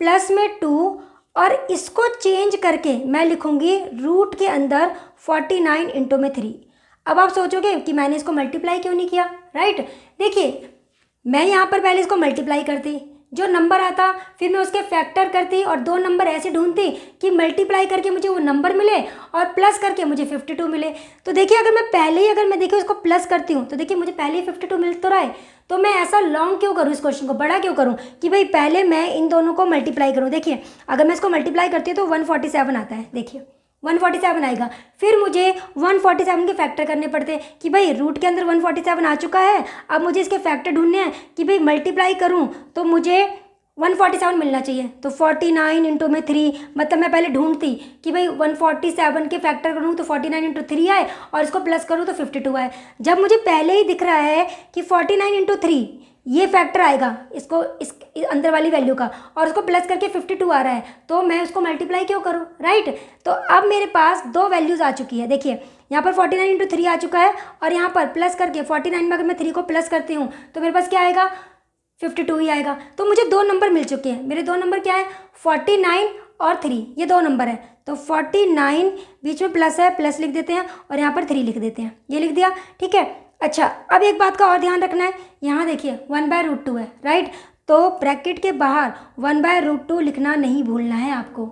प्लस में 2 और इसको चेंज करके मैं लिखूंगी रूट के अंदर 49 इंटू में 3। अब आप सोचोगे कि मैंने इसको मल्टीप्लाई क्यों नहीं किया, राइट। देखिए मैं यहाँ पर पहले इसको मल्टीप्लाई करती, जो नंबर आता फिर मैं उसके फैक्टर करती और 2 नंबर ऐसे ढूंढती कि मल्टीप्लाई करके मुझे वो नंबर मिले और प्लस करके मुझे 52 मिले। तो देखिए अगर मैं पहले ही देखिए उसको प्लस करती हूँ तो देखिए मुझे पहले ही 52 मिल तो रहा है। तो मैं ऐसा लॉन्ग क्यों करूँ, इस क्वेश्चन को बड़ा क्यों करूँ कि भाई पहले मैं इन दोनों को मल्टीप्लाई करूँ। देखिए अगर मैं इसको मल्टीप्लाई करती हूँ तो 147 आता है, देखिए 147 आएगा। फिर मुझे 147 के फैक्टर करने पड़ते हैं कि भाई रूट के अंदर 147 आ चुका है, अब मुझे इसके फैक्टर ढूंढने हैं कि भाई मल्टीप्लाई करूं तो मुझे 147 मिलना चाहिए। तो 49 इंटू में 3, मतलब मैं पहले ढूंढती कि भाई 147 के फैक्टर करूँ तो 49 इंटू 3 आए और इसको प्लस करूँ तो 52 आए। जब मुझे पहले ही दिख रहा है कि 49 इंटू 3 ये फैक्टर आएगा इसको इस अंदर वाली वैल्यू का और उसको प्लस करके 52 आ रहा है, तो मैं उसको मल्टीप्लाई क्यों करूँ, राइट। तो अब मेरे पास 2 वैल्यूज़ आ चुकी है, देखिए यहाँ पर 49 इंटू 3 आ चुका है और यहाँ पर प्लस करके 49 में अगर मैं 3 को प्लस करती हूँ तो मेरे पास क्या आएगा, 52 ही आएगा। तो मुझे 2 नंबर मिल चुके हैं। मेरे 2 नंबर क्या है, 49 और 3, ये 2 नंबर है। तो 49 बीच में प्लस है, प्लस लिख देते हैं और यहाँ पर 3 लिख देते हैं, ये लिख दिया, ठीक है। अच्छा अब एक बात का और ध्यान रखना है, यहाँ देखिए 1/√2 है, राइट। तो ब्रैकेट के बाहर 1/√2 लिखना नहीं भूलना है आपको।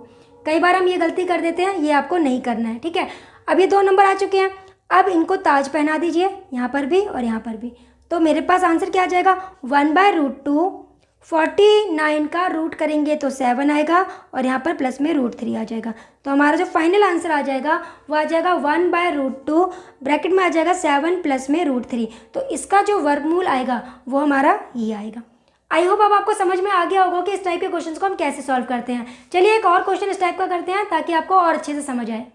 कई बार हम ये गलती कर देते हैं, ये आपको नहीं करना है, ठीक है। अब ये 2 नंबर आ चुके हैं, अब इनको ताज पहना दीजिए, यहाँ पर भी और यहाँ पर भी। तो मेरे पास आंसर क्या आ जाएगा, 1/√2, 49 का रूट करेंगे तो 7 आएगा और यहाँ पर प्लस में √3 आ जाएगा। तो हमारा जो फाइनल आंसर आ जाएगा वो आ जाएगा 1/√2, ब्रैकेट में आ जाएगा 7 प्लस में √3। तो इसका जो वर्गमूल आएगा वो हमारा ये आएगा। आई होप अब आपको समझ में आ गया होगा कि इस टाइप के क्वेश्चन को हम कैसे सॉल्व करते हैं। चलिए एक और क्वेश्चन इस टाइप का करते हैं ताकि आपको और अच्छे से समझ आए।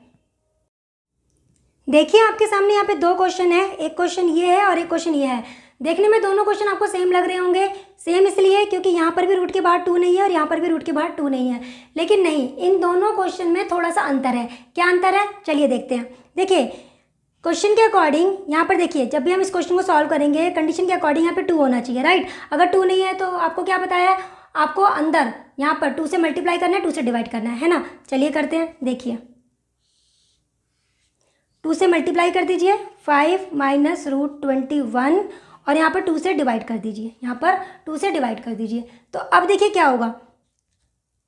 देखिए आपके सामने यहाँ पे 2 क्वेश्चन है, एक क्वेश्चन ये है और एक क्वेश्चन ये है। देखने में दोनों क्वेश्चन आपको सेम लग रहे होंगे, सेम इसलिए क्योंकि यहाँ पर भी रूट के बाहर 2 नहीं है और यहाँ पर भी रूट के बाहर 2 नहीं है। लेकिन नहीं, इन दोनों क्वेश्चन में थोड़ा सा अंतर है। क्या अंतर है, चलिए देखते हैं। देखिए क्वेश्चन के अकॉर्डिंग यहाँ पर देखिए, जब भी हम इस क्वेश्चन को सॉल्व करेंगे कंडीशन के अकॉर्डिंग यहाँ पे 2 होना चाहिए, राइट। अगर 2 नहीं है तो आपको क्या बताया है, आपको अंदर यहाँ पर 2 से मल्टीप्लाई करना है, 2 से डिवाइड करना है ना। चलिए करते हैं, देखिए 2 से मल्टीप्लाई कर दीजिए, 5 माइनस √21 और यहाँ पर 2 से डिवाइड कर दीजिए, यहाँ पर 2 से डिवाइड कर दीजिए। तो अब देखिए क्या होगा,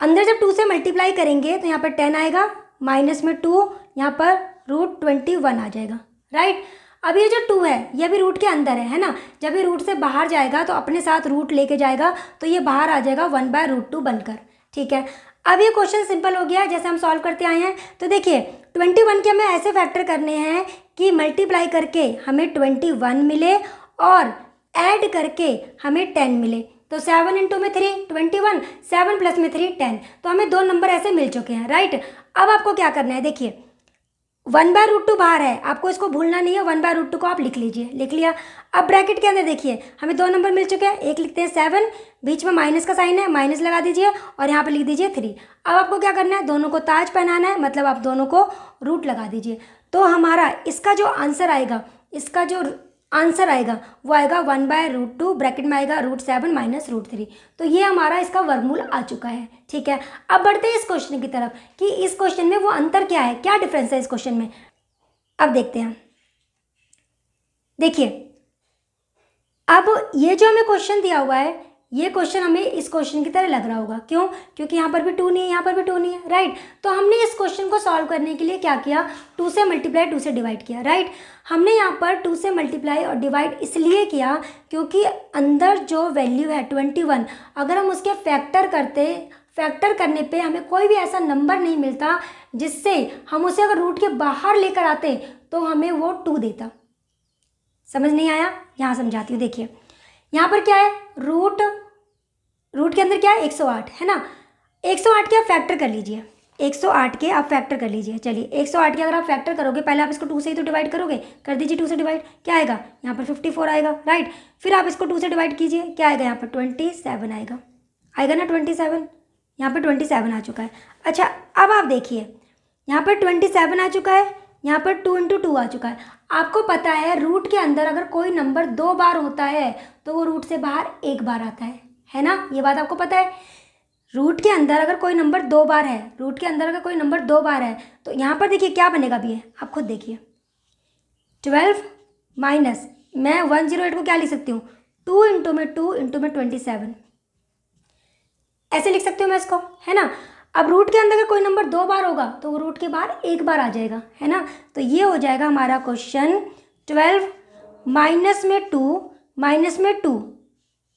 अंदर जब 2 से मल्टीप्लाई करेंगे तो यहाँ पर 10 आएगा, माइनस में 2, यहाँ पर √21 आ जाएगा, राइट। अब ये जो 2 है ये भी रूट के अंदर है ना। जब ये रूट से बाहर जाएगा तो अपने साथ रूट लेके जाएगा, तो ये बाहर आ जाएगा 1/√2 बनकर, ठीक है। अब ये क्वेश्चन सिंपल हो गया जैसे हम सॉल्व करते आए हैं। तो देखिए 21 के हमें ऐसे फैक्टर करने हैं कि मल्टीप्लाई करके हमें 21 मिले और ऐड करके हमें 10 मिले। तो 7 इंटू में 3 21, 7 प्लस में 3 10। तो हमें 2 नंबर ऐसे मिल चुके हैं, राइट। अब आपको क्या करना है, देखिए 1/√2 बाहर है, आपको इसको भूलना नहीं है, 1/√2 को आप लिख लीजिए, लिख लिया। अब ब्रैकेट के अंदर देखिए हमें 2 नंबर मिल चुके हैं, एक लिखते हैं 7, बीच में माइनस का साइन है, माइनस लगा दीजिए और यहाँ पे लिख दीजिए 3। अब आपको क्या करना है, दोनों को ताज पहनाना है, मतलब आप दोनों को रूट लगा दीजिए। तो हमारा इसका जो आंसर आएगा, इसका जो आंसर आएगा वो आएगा 1/√2, ब्रैकेट में आएगा √7 माइनस √3। तो ये हमारा इसका वर्गमूल आ चुका है, ठीक है। अब बढ़ते हैं इस क्वेश्चन की तरफ कि इस क्वेश्चन में वो अंतर क्या है, क्या डिफरेंस है इस क्वेश्चन में। अब देखते हैं, देखिए अब ये जो हमें क्वेश्चन दिया हुआ है ये क्वेश्चन हमें इस क्वेश्चन की तरह लग रहा होगा, क्यों? क्योंकि यहाँ पर भी 2 नहीं है, यहाँ पर भी 2 नहीं है, राइट। तो हमने इस क्वेश्चन को सॉल्व करने के लिए क्या किया, 2 से मल्टीप्लाई 2 से डिवाइड किया, राइट। हमने यहाँ पर 2 से मल्टीप्लाई और डिवाइड इसलिए किया क्योंकि अंदर जो वैल्यू है 21, अगर हम उसके फैक्टर करने पे हमें कोई भी ऐसा नंबर नहीं मिलता जिससे हम उसे अगर रूट के बाहर लेकर आते तो हमें वो 2 देता। समझ नहीं आया? यहाँ समझाती हूँ। देखिए यहाँ पर क्या है, रूट के अंदर क्या है, 108 है ना। 108 के आप फैक्टर कर लीजिए, 108 के आप फैक्टर कर लीजिए। चलिए 108 के अगर आप फैक्टर करोगे, पहले आप इसको 2 से ही तो डिवाइड करोगे, कर दीजिए 2 से डिवाइड, क्या आएगा यहाँ पर 54 आएगा, राइट। फिर आप इसको 2 से डिवाइड कीजिए, क्या आएगा यहाँ पर 27 आएगा ना, 27, यहाँ पर 27 आ चुका है। अच्छा अब आप देखिए यहाँ पर 27 आ चुका है, यहाँ पर 2 × 2 आ चुका है। आपको पता है रूट के अंदर अगर कोई नंबर 2 बार होता है तो वो रूट से बाहर 1 बार आता है ना, ये बात आपको पता है। रूट के अंदर अगर कोई नंबर 2 बार है, तो यहाँ पर देखिए क्या बनेगा अभी, आप खुद देखिए। 12 माइनस, मैं 108 को क्या लिख सकती हूँ, 2 × 2 × 27, ऐसे लिख सकती हूँ मैं इसको, है ना। अब रूट के अंदर अगर कोई नंबर 2 बार होगा तो वो रूट के बाहर 1 बार आ जाएगा, है ना। तो ये हो जाएगा हमारा क्वेश्चन 12 माइनस में 2,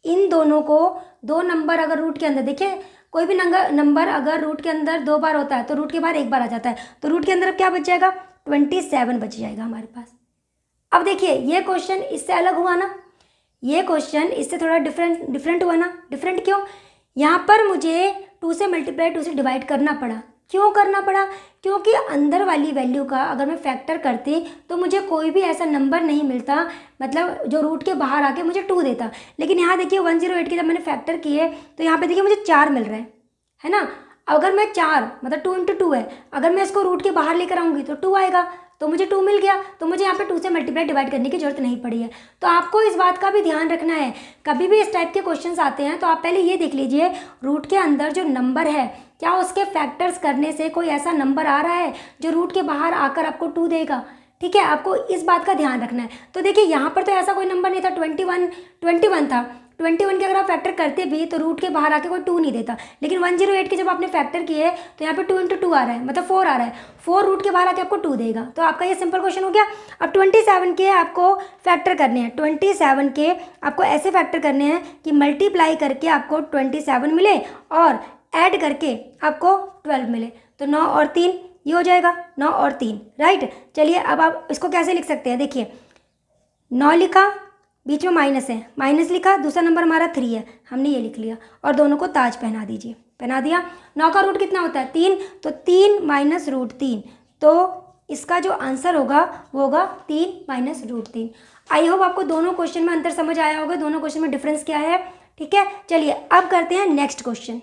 इन दोनों को, 2 नंबर अगर रूट के अंदर, देखिए कोई भी नंबर अगर रूट के अंदर 2 बार होता है तो रूट के बाहर 1 बार आ जाता है, तो रूट के अंदर अब क्या बच जाएगा, 27 बच जाएगा हमारे पास। अब देखिए ये क्वेश्चन इससे अलग हुआ ना, ये क्वेश्चन इससे थोड़ा डिफरेंट हुआ ना। डिफरेंट क्यों? यहाँ पर मुझे 2 से मल्टीप्लाई 2 से डिवाइड करना पड़ा। क्यों करना पड़ा? क्योंकि अंदर वाली वैल्यू का अगर मैं फैक्टर करती तो मुझे कोई भी ऐसा नंबर नहीं मिलता, मतलब जो रूट के बाहर आके मुझे 2 देता। लेकिन यहाँ देखिए 108 के जब मैंने फैक्टर किए तो यहाँ पे देखिए मुझे 4 मिल रहे हैं, है ना। अगर मैं 4 मतलब 2 × 2 है, अगर मैं इसको रूट के बाहर लेकर आऊँगी तो 2 आएगा, तो मुझे 2 मिल गया, तो मुझे यहाँ पे 2 से मल्टीप्लाई डिवाइड करने की जरूरत नहीं पड़ी है। तो आपको इस बात का भी ध्यान रखना है, कभी भी इस टाइप के क्वेश्चंस आते हैं तो आप पहले ये देख लीजिए रूट के अंदर जो नंबर है क्या उसके फैक्टर्स करने से कोई ऐसा नंबर आ रहा है जो रूट के बाहर आकर आपको 2 देगा। ठीक है, आपको इस बात का ध्यान रखना है। तो देखिए यहाँ पर तो ऐसा कोई नंबर नहीं था, 21 था। 21 के अगर आप फैक्टर करते भी तो रूट के बाहर आके कोई 2 नहीं देता, लेकिन 108 के जब आपने फैक्टर किए तो यहाँ पे 2 × 2 आ रहा है, मतलब 4 आ रहा है, 4 रूट के बाहर आके आपको 2 देगा। तो आपका ये सिंपल क्वेश्चन हो गया। अब 27 के आपको फैक्टर करने हैं, 27 के आपको ऐसे फैक्टर करने हैं कि मल्टीप्लाई करके आपको 27 मिले और ऐड करके आपको 12 मिले, तो 9 और 3 ये हो जाएगा, 9 और 3, राइट। चलिए अब आप इसको कैसे लिख सकते हैं, देखिए 9 लिखा, बीच में माइनस है, माइनस लिखा, दूसरा नंबर हमारा 3 है, हमने ये लिख लिया और दोनों को ताज पहना दीजिए, पहना दिया। 9 का रूट कितना होता है, 3, तो 3 माइनस रूट 3, तो इसका जो आंसर होगा वो होगा 3 माइनस रूट 3। आई होप आपको दोनों क्वेश्चन में अंतर समझ आया होगा, दोनों क्वेश्चन में डिफरेंस क्या है। ठीक है, चलिए अब करते हैं नेक्स्ट क्वेश्चन।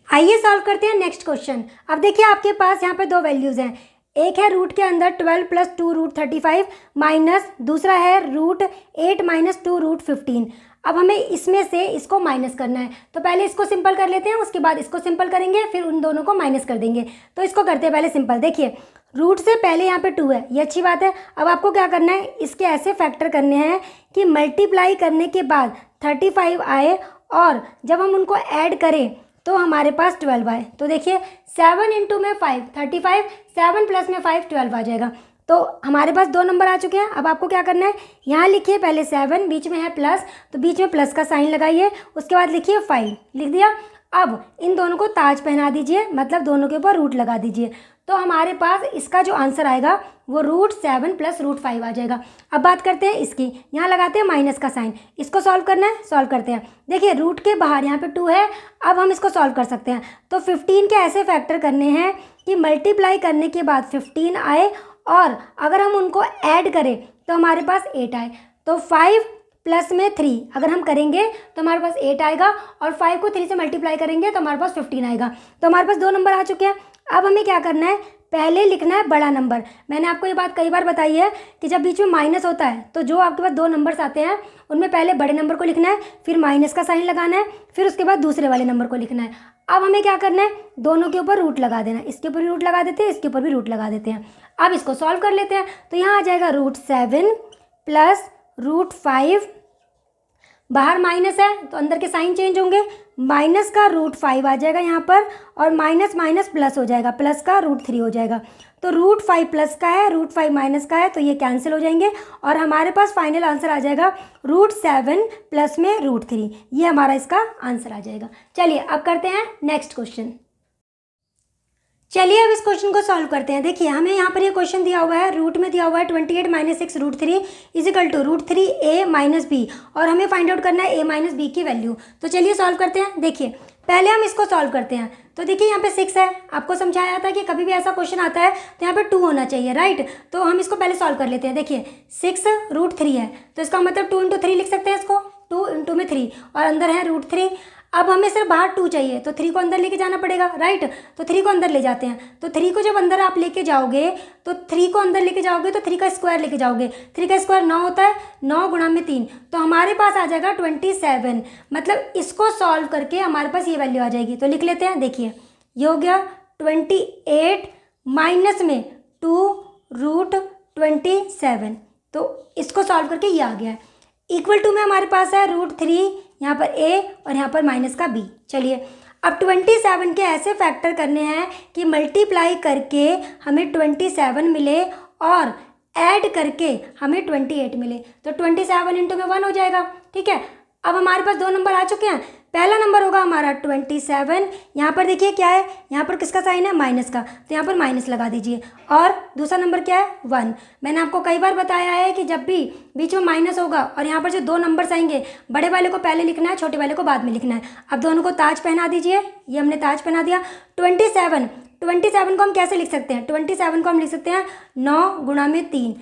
आइए सॉल्व करते हैं नेक्स्ट क्वेश्चन। अब देखिए आपके पास यहाँ पे 2 वैल्यूज़ हैं, एक है रूट के अंदर 12 + 2 रूट 35 माइनस दूसरा है रूट 8 - 2 रूट 15। अब हमें इसमें से इसको माइनस करना है, तो पहले इसको सिंपल कर लेते हैं, उसके बाद इसको सिंपल करेंगे, फिर उन दोनों को माइनस कर देंगे। तो इसको करते हैं पहले सिंपल। देखिए रूट से पहले यहाँ पे 2 है, ये अच्छी बात है। अब आपको क्या करना है, इसके ऐसे फैक्टर करने हैं कि मल्टीप्लाई करने के बाद 35 आए और जब हम उनको ऐड करें तो हमारे पास 12 आए। तो देखिए 7 × में 5 35, 7 + में 5 12 आ जाएगा। तो हमारे पास 2 नंबर आ चुके हैं। अब आपको क्या करना है, यहाँ लिखिए पहले 7, बीच में है प्लस, तो बीच में प्लस का साइन लगाइए, उसके बाद लिखिए 5, लिख दिया। अब इन दोनों को ताज पहना दीजिए, मतलब दोनों के ऊपर रूट लगा दीजिए, तो हमारे पास इसका जो आंसर आएगा वो √7 + √5 आ जाएगा। अब बात करते हैं इसकी, यहाँ लगाते हैं माइनस का साइन, इसको सॉल्व करना है, सॉल्व करते हैं। देखिए रूट के बाहर यहाँ पे 2 है, अब हम इसको सॉल्व कर सकते हैं। तो 15 के ऐसे फैक्टर करने हैं कि मल्टीप्लाई करने के बाद 15 आए और अगर हम उनको ऐड करें तो हमारे पास 8 आए। तो 5 + में 3 अगर हम करेंगे तो हमारे पास 8 आएगा और 5 को 3 से मल्टीप्लाई करेंगे तो हमारे पास 15 आएगा। तो हमारे पास 2 नंबर आ चुके हैं। अब हमें क्या करना है, पहले लिखना है बड़ा नंबर। मैंने आपको ये बात कई बार बताई है कि जब बीच में माइनस होता है तो जो आपके पास 2 नंबर्स आते हैं उनमें पहले बड़े नंबर को लिखना है, फिर माइनस का साइन लगाना है, फिर उसके बाद दूसरे वाले नंबर को लिखना है। अब हमें क्या करना है, दोनों के ऊपर रूट लगा देना है, इसके ऊपर भी रूट लगा देते हैं, इसके ऊपर भी रूट लगा देते हैं। अब इसको सॉल्व कर लेते हैं। तो यहाँ आ जाएगा √7 + √5 बाहर माइनस है तो अंदर के साइन चेंज होंगे, माइनस का √5 आ जाएगा यहाँ पर, और माइनस माइनस प्लस हो जाएगा, प्लस का √3 हो जाएगा। तो √5 प्लस का है, √5 माइनस का है, तो ये कैंसिल हो जाएंगे और हमारे पास फाइनल आंसर आ जाएगा √7 प्लस में √3। ये हमारा इसका आंसर आ जाएगा। चलिए अब करते हैं नेक्स्ट क्वेश्चन। चलिए अब इस क्वेश्चन को सॉल्व करते हैं। देखिए हमें यहाँ पर ये क्वेश्चन दिया हुआ है, रूट में दिया हुआ है 28 - 6 √3 इजिकल टू √3a - b, और हमें फाइंड आउट करना है a - b की वैल्यू। तो चलिए सॉल्व करते हैं। देखिए पहले हम इसको सॉल्व करते हैं। तो देखिए यहाँ पे 6 है, आपको समझाया था कि कभी भी ऐसा क्वेश्चन आता है तो यहाँ पे 2 होना चाहिए, राइट। तो हम इसको पहले सॉल्व कर लेते हैं। देखिए 6 √3 है, तो इसका मतलब 2 × 3 लिख सकते हैं इसको, 2 × में 3, और अंदर है √3। अब हमें सिर्फ बाहर 2 चाहिए, तो 3 को अंदर लेके जाना पड़ेगा, राइट। तो 3 को अंदर ले जाते हैं। तो 3 को जब अंदर आप लेके जाओगे, तो 3 को अंदर लेके जाओगे तो 3 का स्क्वायर लेके जाओगे। 3 का स्क्वायर 9 होता है, 9 गुणा में 3, तो हमारे पास आ जाएगा 27। मतलब इसको सॉल्व करके हमारे पास ये वैल्यू आ जाएगी। तो लिख लेते हैं। देखिए ये हो गया 28 माइनस में 2 √27, तो इसको सॉल्व करके ये आ गया है। इक्वल टू में हमारे पास है √3, यहाँ पर a और यहाँ पर माइनस का b। चलिए अब 27 के ऐसे फैक्टर करने हैं कि मल्टीप्लाई करके हमें 27 मिले और ऐड करके हमें 28 मिले। तो 27 × 1 हो जाएगा, ठीक है। अब हमारे पास 2 नंबर आ चुके हैं। पहला नंबर होगा हमारा 27, यहाँ पर देखिए क्या है, यहाँ पर किसका साइन है, माइनस का, तो यहाँ पर माइनस लगा दीजिए। और दूसरा नंबर क्या है, 1। मैंने आपको कई बार बताया है कि जब भी बीच में माइनस होगा और यहाँ पर जो 2 नंबर्स आएंगे, बड़े वाले को पहले लिखना है, छोटे वाले को बाद में लिखना है। अब दोनों को ताज पहना दीजिए, ये हमने ताज पहना दिया। 27 को हम कैसे लिख सकते हैं, 27 को हम लिख सकते हैं 9 गुणा में 3,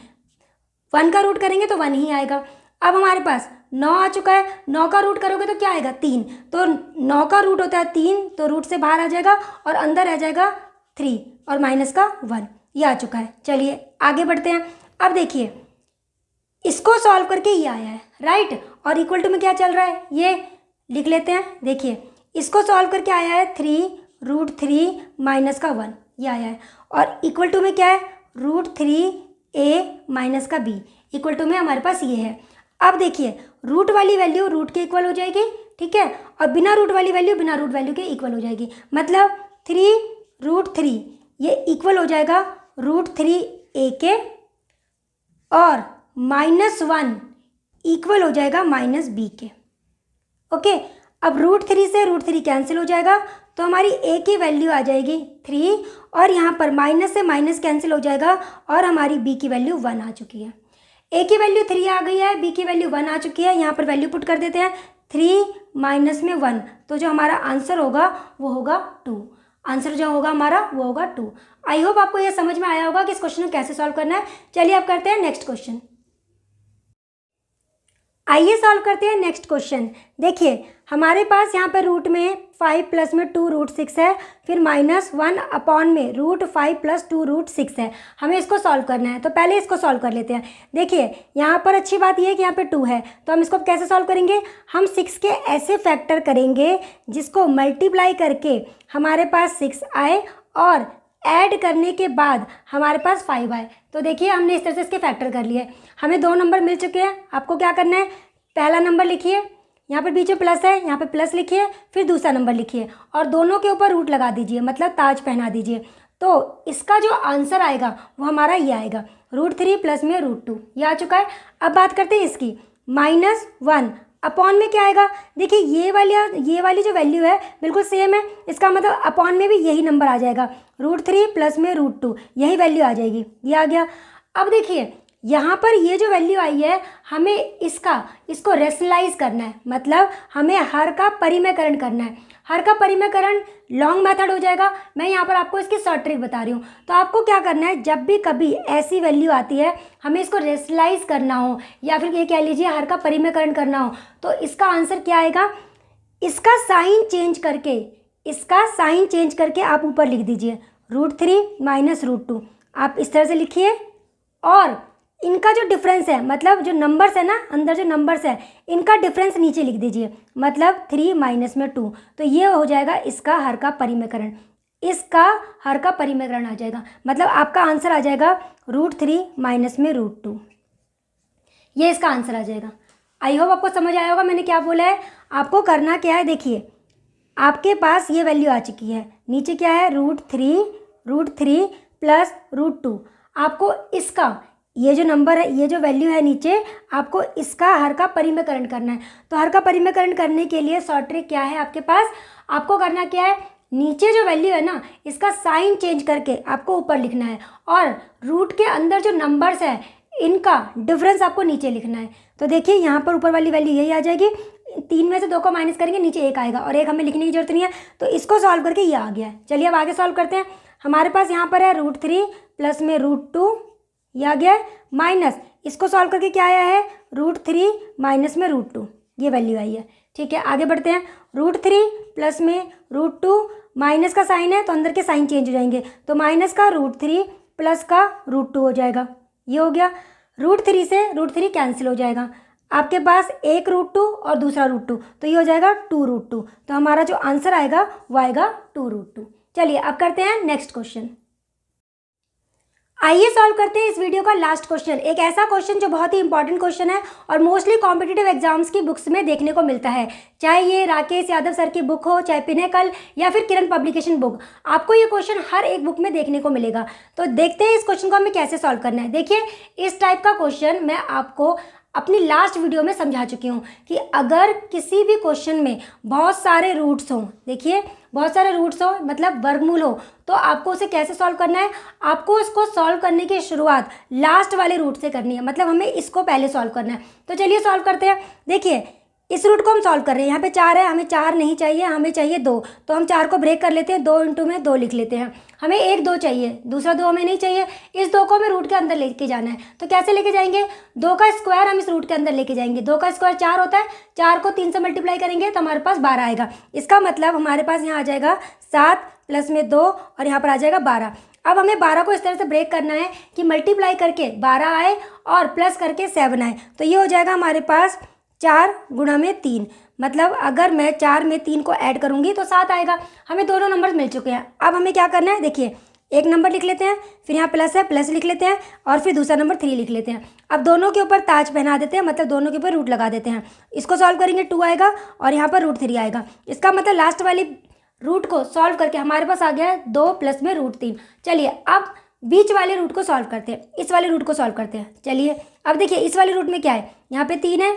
1 का रूट करेंगे तो 1 ही आएगा। अब हमारे पास 9 आ चुका है, 9 का रूट करोगे तो क्या आएगा, 3, तो 9 का रूट होता है 3, तो रूट से बाहर आ जाएगा और अंदर रह जाएगा 3 और माइनस का 1, ये आ चुका है। चलिए आगे बढ़ते हैं। अब देखिए इसको सॉल्व करके ये आया है, राइट, और इक्वल टू में क्या चल रहा है, ये लिख लेते हैं। देखिए इसको सॉल्व करके आया है 3 √3 माइनस का 1, ये आया है, और इक्वल टू में क्या है, √3a माइनस का b, इक्वल टू में हमारे पास ये है। अब देखिए रूट वाली वैल्यू रूट के इक्वल हो जाएगी, ठीक है, और बिना रूट वाली वैल्यू बिना रूट वैल्यू के इक्वल हो जाएगी। मतलब 3 √3 ये इक्वल हो जाएगा √3a के, और -1 इक्वल हो जाएगा -b के। ओके, अब √3 से √3 कैंसिल हो जाएगा, तो हमारी a की वैल्यू आ जाएगी 3, और यहाँ पर माइनस से माइनस कैंसिल हो जाएगा और हमारी b की वैल्यू 1 आ चुकी है। a की वैल्यू 3 आ गई है, b की वैल्यू 1 आ चुकी है। यहाँ पर वैल्यू पुट कर देते हैं, 3 माइनस में 1, तो जो हमारा आंसर होगा वो होगा 2। आंसर जो होगा हमारा वो होगा 2। आई होप आपको ये समझ में आया होगा कि इस क्वेश्चन को कैसे सॉल्व करना है। चलिए अब करते हैं नेक्स्ट क्वेश्चन। आइए सॉल्व करते हैं नेक्स्ट क्वेश्चन। देखिए हमारे पास यहाँ पे रूट में 5 प्लस में 2 √6 है, फिर -1 अपॉन में √5 प्लस 2 √6 है। हमें इसको सॉल्व करना है, तो पहले इसको सॉल्व कर लेते हैं। देखिए यहाँ पर अच्छी बात यह है कि यहाँ पे 2 है, तो हम इसको कैसे सॉल्व करेंगे, हम 6 के ऐसे फैक्टर करेंगे जिसको मल्टीप्लाई करके हमारे पास 6 आए और ऐड करने के बाद हमारे पास 5 आए। तो देखिए हमने इस तरह से इसके फैक्टर कर लिए। हमें 2 नंबर मिल चुके हैं। आपको क्या करना है, पहला नंबर लिखिए, यहाँ पर बीच में प्लस है, यहाँ पे प्लस लिखिए, फिर दूसरा नंबर लिखिए और दोनों के ऊपर रूट लगा दीजिए, मतलब ताज पहना दीजिए। तो इसका जो आंसर आएगा वो हमारा ये आएगा, √3 प्लस में √2, ये आ चुका है। अब बात करते हैं इसकी, -1 अपॉन में क्या आएगा। देखिए ये वाली जो वैल्यू है बिल्कुल सेम है, इसका मतलब अपॉन में भी यही नंबर आ जाएगा, √3 प्लस में √2, यही वैल्यू आ जाएगी, ये आ गया। अब देखिए यहाँ पर ये जो वैल्यू आई है, हमें इसको रेशनलाइज करना है, मतलब हमें हर का परिमेयकरण करना है। हर का परिमेयकरण लॉन्ग मेथड हो जाएगा। मैं यहाँ पर आपको इसकी शॉर्ट ट्रिक बता रही हूँ। तो आपको क्या करना है, जब भी कभी ऐसी वैल्यू आती है हमें इसको रेशनलाइज करना हो या फिर ये कह लीजिए हर का परिमेयकरण करना हो, तो इसका आंसर क्या आएगा, इसका साइन चेंज करके आप ऊपर लिख दीजिए √3 माइनस √2, आप इस तरह से लिखिए। और इनका जो डिफरेंस है, मतलब जो नंबर्स है ना, अंदर जो नंबर्स है इनका डिफरेंस नीचे लिख दीजिए, मतलब 3 माइनस में 2, तो ये हो जाएगा इसका हर का परिमेयकरण। इसका हर का परिमेयकरण आ जाएगा, मतलब आपका आंसर आ जाएगा √3 माइनस में √2, ये इसका आंसर आ जाएगा। आई होप आपको समझ आया होगा मैंने क्या बोला है। आपको करना क्या है, देखिए आपके पास ये वैल्यू आ चुकी है, नीचे क्या है √3 प्लस √2। आपको इसका ये जो नंबर है, ये जो वैल्यू है नीचे, आपको इसका हर का परिमेयकरण करना है। तो हर का परिमेयकरण करने के लिए शॉर्ट ट्रिक क्या है आपके पास, आपको करना क्या है, नीचे जो वैल्यू है ना इसका साइन चेंज करके आपको ऊपर लिखना है, और रूट के अंदर जो नंबर्स है इनका डिफरेंस आपको नीचे लिखना है। तो देखिए यहाँ पर ऊपर वाली वैल्यू यही आ जाएगी, 3 में से 2 को माइनस करेंगे नीचे 1 आएगा, और 1 हमें लिखने की जरूरत नहीं है, तो इसको सॉल्व करके ये आ गया है। चलिए अब आगे सॉल्व करते हैं। हमारे पास यहाँ पर है √3 प्लस में √2, ये आ गया है, माइनस इसको सॉल्व करके क्या आया है √3 माइनस में √2, ये वैल्यू आई है। ठीक है, आगे बढ़ते हैं। √3 प्लस में √2, माइनस का साइन है तो अंदर के साइन चेंज हो जाएंगे, तो माइनस का √3 प्लस का √2 हो जाएगा, ये हो गया। √3 से √3 कैंसिल हो जाएगा, आपके पास एक √2 और दूसरा √2, तो ये हो जाएगा 2√2। तो हमारा जो आंसर आएगा वो आएगा 2√2। चलिए अब करते हैं नेक्स्ट क्वेश्चन। आइए सॉल्व करते हैं इस वीडियो का लास्ट क्वेश्चन, एक ऐसा क्वेश्चन जो बहुत ही इंपॉर्टेंट क्वेश्चन है और मोस्टली कॉम्पिटिटिव एग्जाम्स की बुक्स में देखने को मिलता है, चाहे ये राकेश यादव सर की बुक हो, चाहे पिनेकल या फिर किरण पब्लिकेशन बुक, आपको ये क्वेश्चन हर एक बुक में देखने को मिलेगा। तो देखते हैं इस क्वेश्चन को हमें कैसे सॉल्व करना है। देखिए इस टाइप का क्वेश्चन मैं आपको अपनी लास्ट वीडियो में समझा चुकी हूँ कि अगर किसी भी क्वेश्चन में बहुत सारे रूट्स हों, देखिए बहुत सारे रूट्स हो मतलब वर्गमूल हो, तो आपको उसे कैसे सॉल्व करना है, आपको इसको सॉल्व करने की शुरुआत लास्ट वाले रूट से करनी है, मतलब हमें इसको पहले सॉल्व करना है। तो चलिए सॉल्व करते हैं। देखिए इस रूट को हम सॉल्व कर रहे हैं, यहाँ पे 4 है, हमें 4 नहीं चाहिए, हमें चाहिए 2, तो हम 4 को ब्रेक कर लेते हैं, 2 इंटू में 2 लिख लेते हैं। हमें 1 2 चाहिए, दूसरा 2 हमें नहीं चाहिए, इस 2 को हमें रूट के अंदर लेके जाना है। तो कैसे लेके जाएंगे, 2 का स्क्वायर हम इस रूट के अंदर लेके जाएंगे। 2 का स्क्वायर 4 होता है, 4 को 3 से मल्टीप्लाई करेंगे तो हमारे पास 12 आएगा। इसका मतलब हमारे पास यहाँ आ जाएगा 7 प्लस में 2 और यहाँ पर आ जाएगा 12। अब हमें 12 को इस तरह से ब्रेक करना है कि मल्टीप्लाई करके 12 आए और प्लस करके 7 आए, तो ये हो जाएगा हमारे पास 4 गुणा में 3, मतलब अगर मैं 4 में 3 को ऐड करूंगी तो 7 आएगा। हमें दोनों नंबर मिल चुके हैं। अब हमें क्या करना है, देखिए एक नंबर लिख लेते हैं, फिर यहाँ प्लस है प्लस लिख लेते हैं, और फिर दूसरा नंबर 3 लिख लेते हैं। अब दोनों के ऊपर ताज पहना देते हैं, मतलब दोनों के ऊपर रूट लगा देते हैं। इसको सॉल्व करेंगे 2 आएगा और यहाँ पर √3 आएगा। इसका मतलब लास्ट वाली रूट को सॉल्व करके हमारे पास आ गया है 2 प्लस में √3। चलिए अब बीच वाले रूट को सॉल्व करते हैं, इस वाले रूट को सॉल्व करते हैं। चलिए अब देखिए इस वाले रूट में क्या है, यहाँ पे 3 है,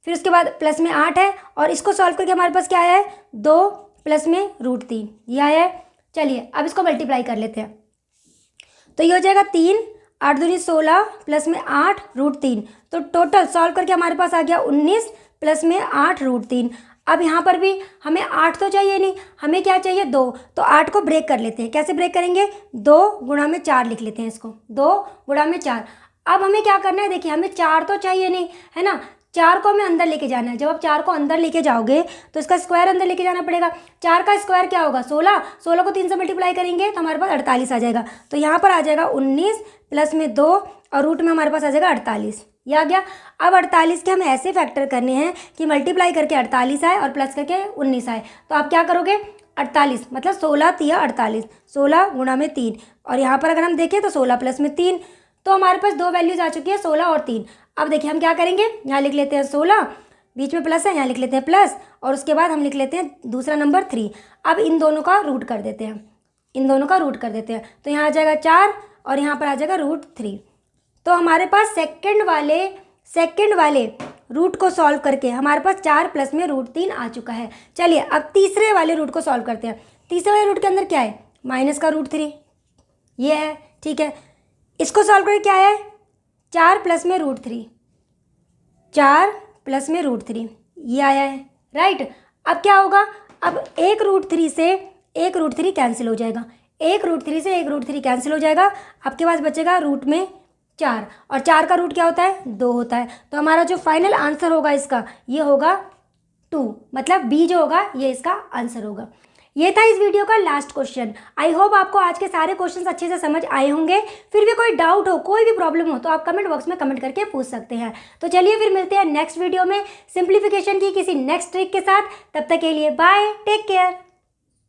फिर उसके बाद प्लस में 8 है, और इसको सॉल्व करके हमारे पास क्या आया है 2 प्लस में √3, ये आया है। चलिए अब इसको मल्टीप्लाई कर लेते हैं, तो ये हो जाएगा 3 8 दूनी 16 प्लस में 8 √3, तो टोटल सॉल्व करके हमारे पास आ गया 19 प्लस में 8 √3। अब यहाँ पर भी हमें 8 तो चाहिए नहीं, हमें क्या चाहिए 2, तो 8 को ब्रेक कर लेते हैं। कैसे ब्रेक करेंगे, 2 गुणा में 4 लिख लेते हैं इसको, 2 गुणा में 4। अब हमें क्या करना है, देखिए हमें 4 तो चाहिए नहीं है ना, 4 को हमें अंदर लेके जाना है। जब आप 4 को अंदर लेके जाओगे तो इसका स्क्वायर अंदर लेके जाना पड़ेगा। 4 का स्क्वायर क्या होगा 16, 16 को 3 से मल्टीप्लाई करेंगे तो हमारे पास 48 आ जाएगा। तो यहाँ पर आ जाएगा 19 प्लस में 2 और रूट में हमारे पास आ जाएगा 48, ये आ गया। अब 48 के हमें ऐसे फैक्टर करने हैं कि मल्टीप्लाई करके 48 आए और प्लस करके 19 आए। तो आप क्या करोगे, 48 मतलब 16 तिया 48, 16 गुणा में 3, और यहाँ पर अगर हम देखें तो 16 प्लस में 3, तो हमारे पास 2 वैल्यूज आ चुकी है 16 और 3। अब देखिए हम क्या करेंगे, यहाँ लिख लेते हैं 16, बीच में प्लस है, यहाँ लिख लेते हैं प्लस, और उसके बाद हम लिख लेते हैं दूसरा नंबर 3। अब इन दोनों का रूट कर देते हैं, इन दोनों का रूट कर देते हैं, तो यहाँ आ जाएगा 4 और यहाँ पर आ जाएगा √3। तो हमारे पास सेकंड वाले रूट को सॉल्व करके हमारे पास 4 प्लस में √3 आ चुका है। चलिए अब तीसरे वाले रूट को सॉल्व करते हैं। तीसरे वाले रूट के अंदर क्या है, माइनस का √3, ये है, ठीक है। इसको सॉल्व करके क्या है, 4 प्लस में √3, 4 प्लस में √3, ये आया है, राइट। अब क्या होगा, अब एक √3 से एक √3 कैंसिल हो जाएगा, एक √3 से एक √3 कैंसिल हो जाएगा। आपके पास बचेगा रूट में 4, और 4 का रूट क्या होता है 2 होता है। तो हमारा जो फाइनल आंसर होगा इसका ये होगा 2, मतलब बी जो होगा ये इसका आंसर होगा। ये था इस वीडियो का लास्ट क्वेश्चन। आई होप आपको आज के सारे क्वेश्चंस अच्छे से समझ आए होंगे। फिर भी कोई डाउट हो, कोई भी प्रॉब्लम हो तो आप कमेंट बॉक्स में कमेंट करके पूछ सकते हैं। तो चलिए फिर मिलते हैं नेक्स्ट वीडियो में सिंप्लीफिकेशन की किसी नेक्स्ट ट्रिक के साथ। तब तक के लिए बाय, टेक केयर।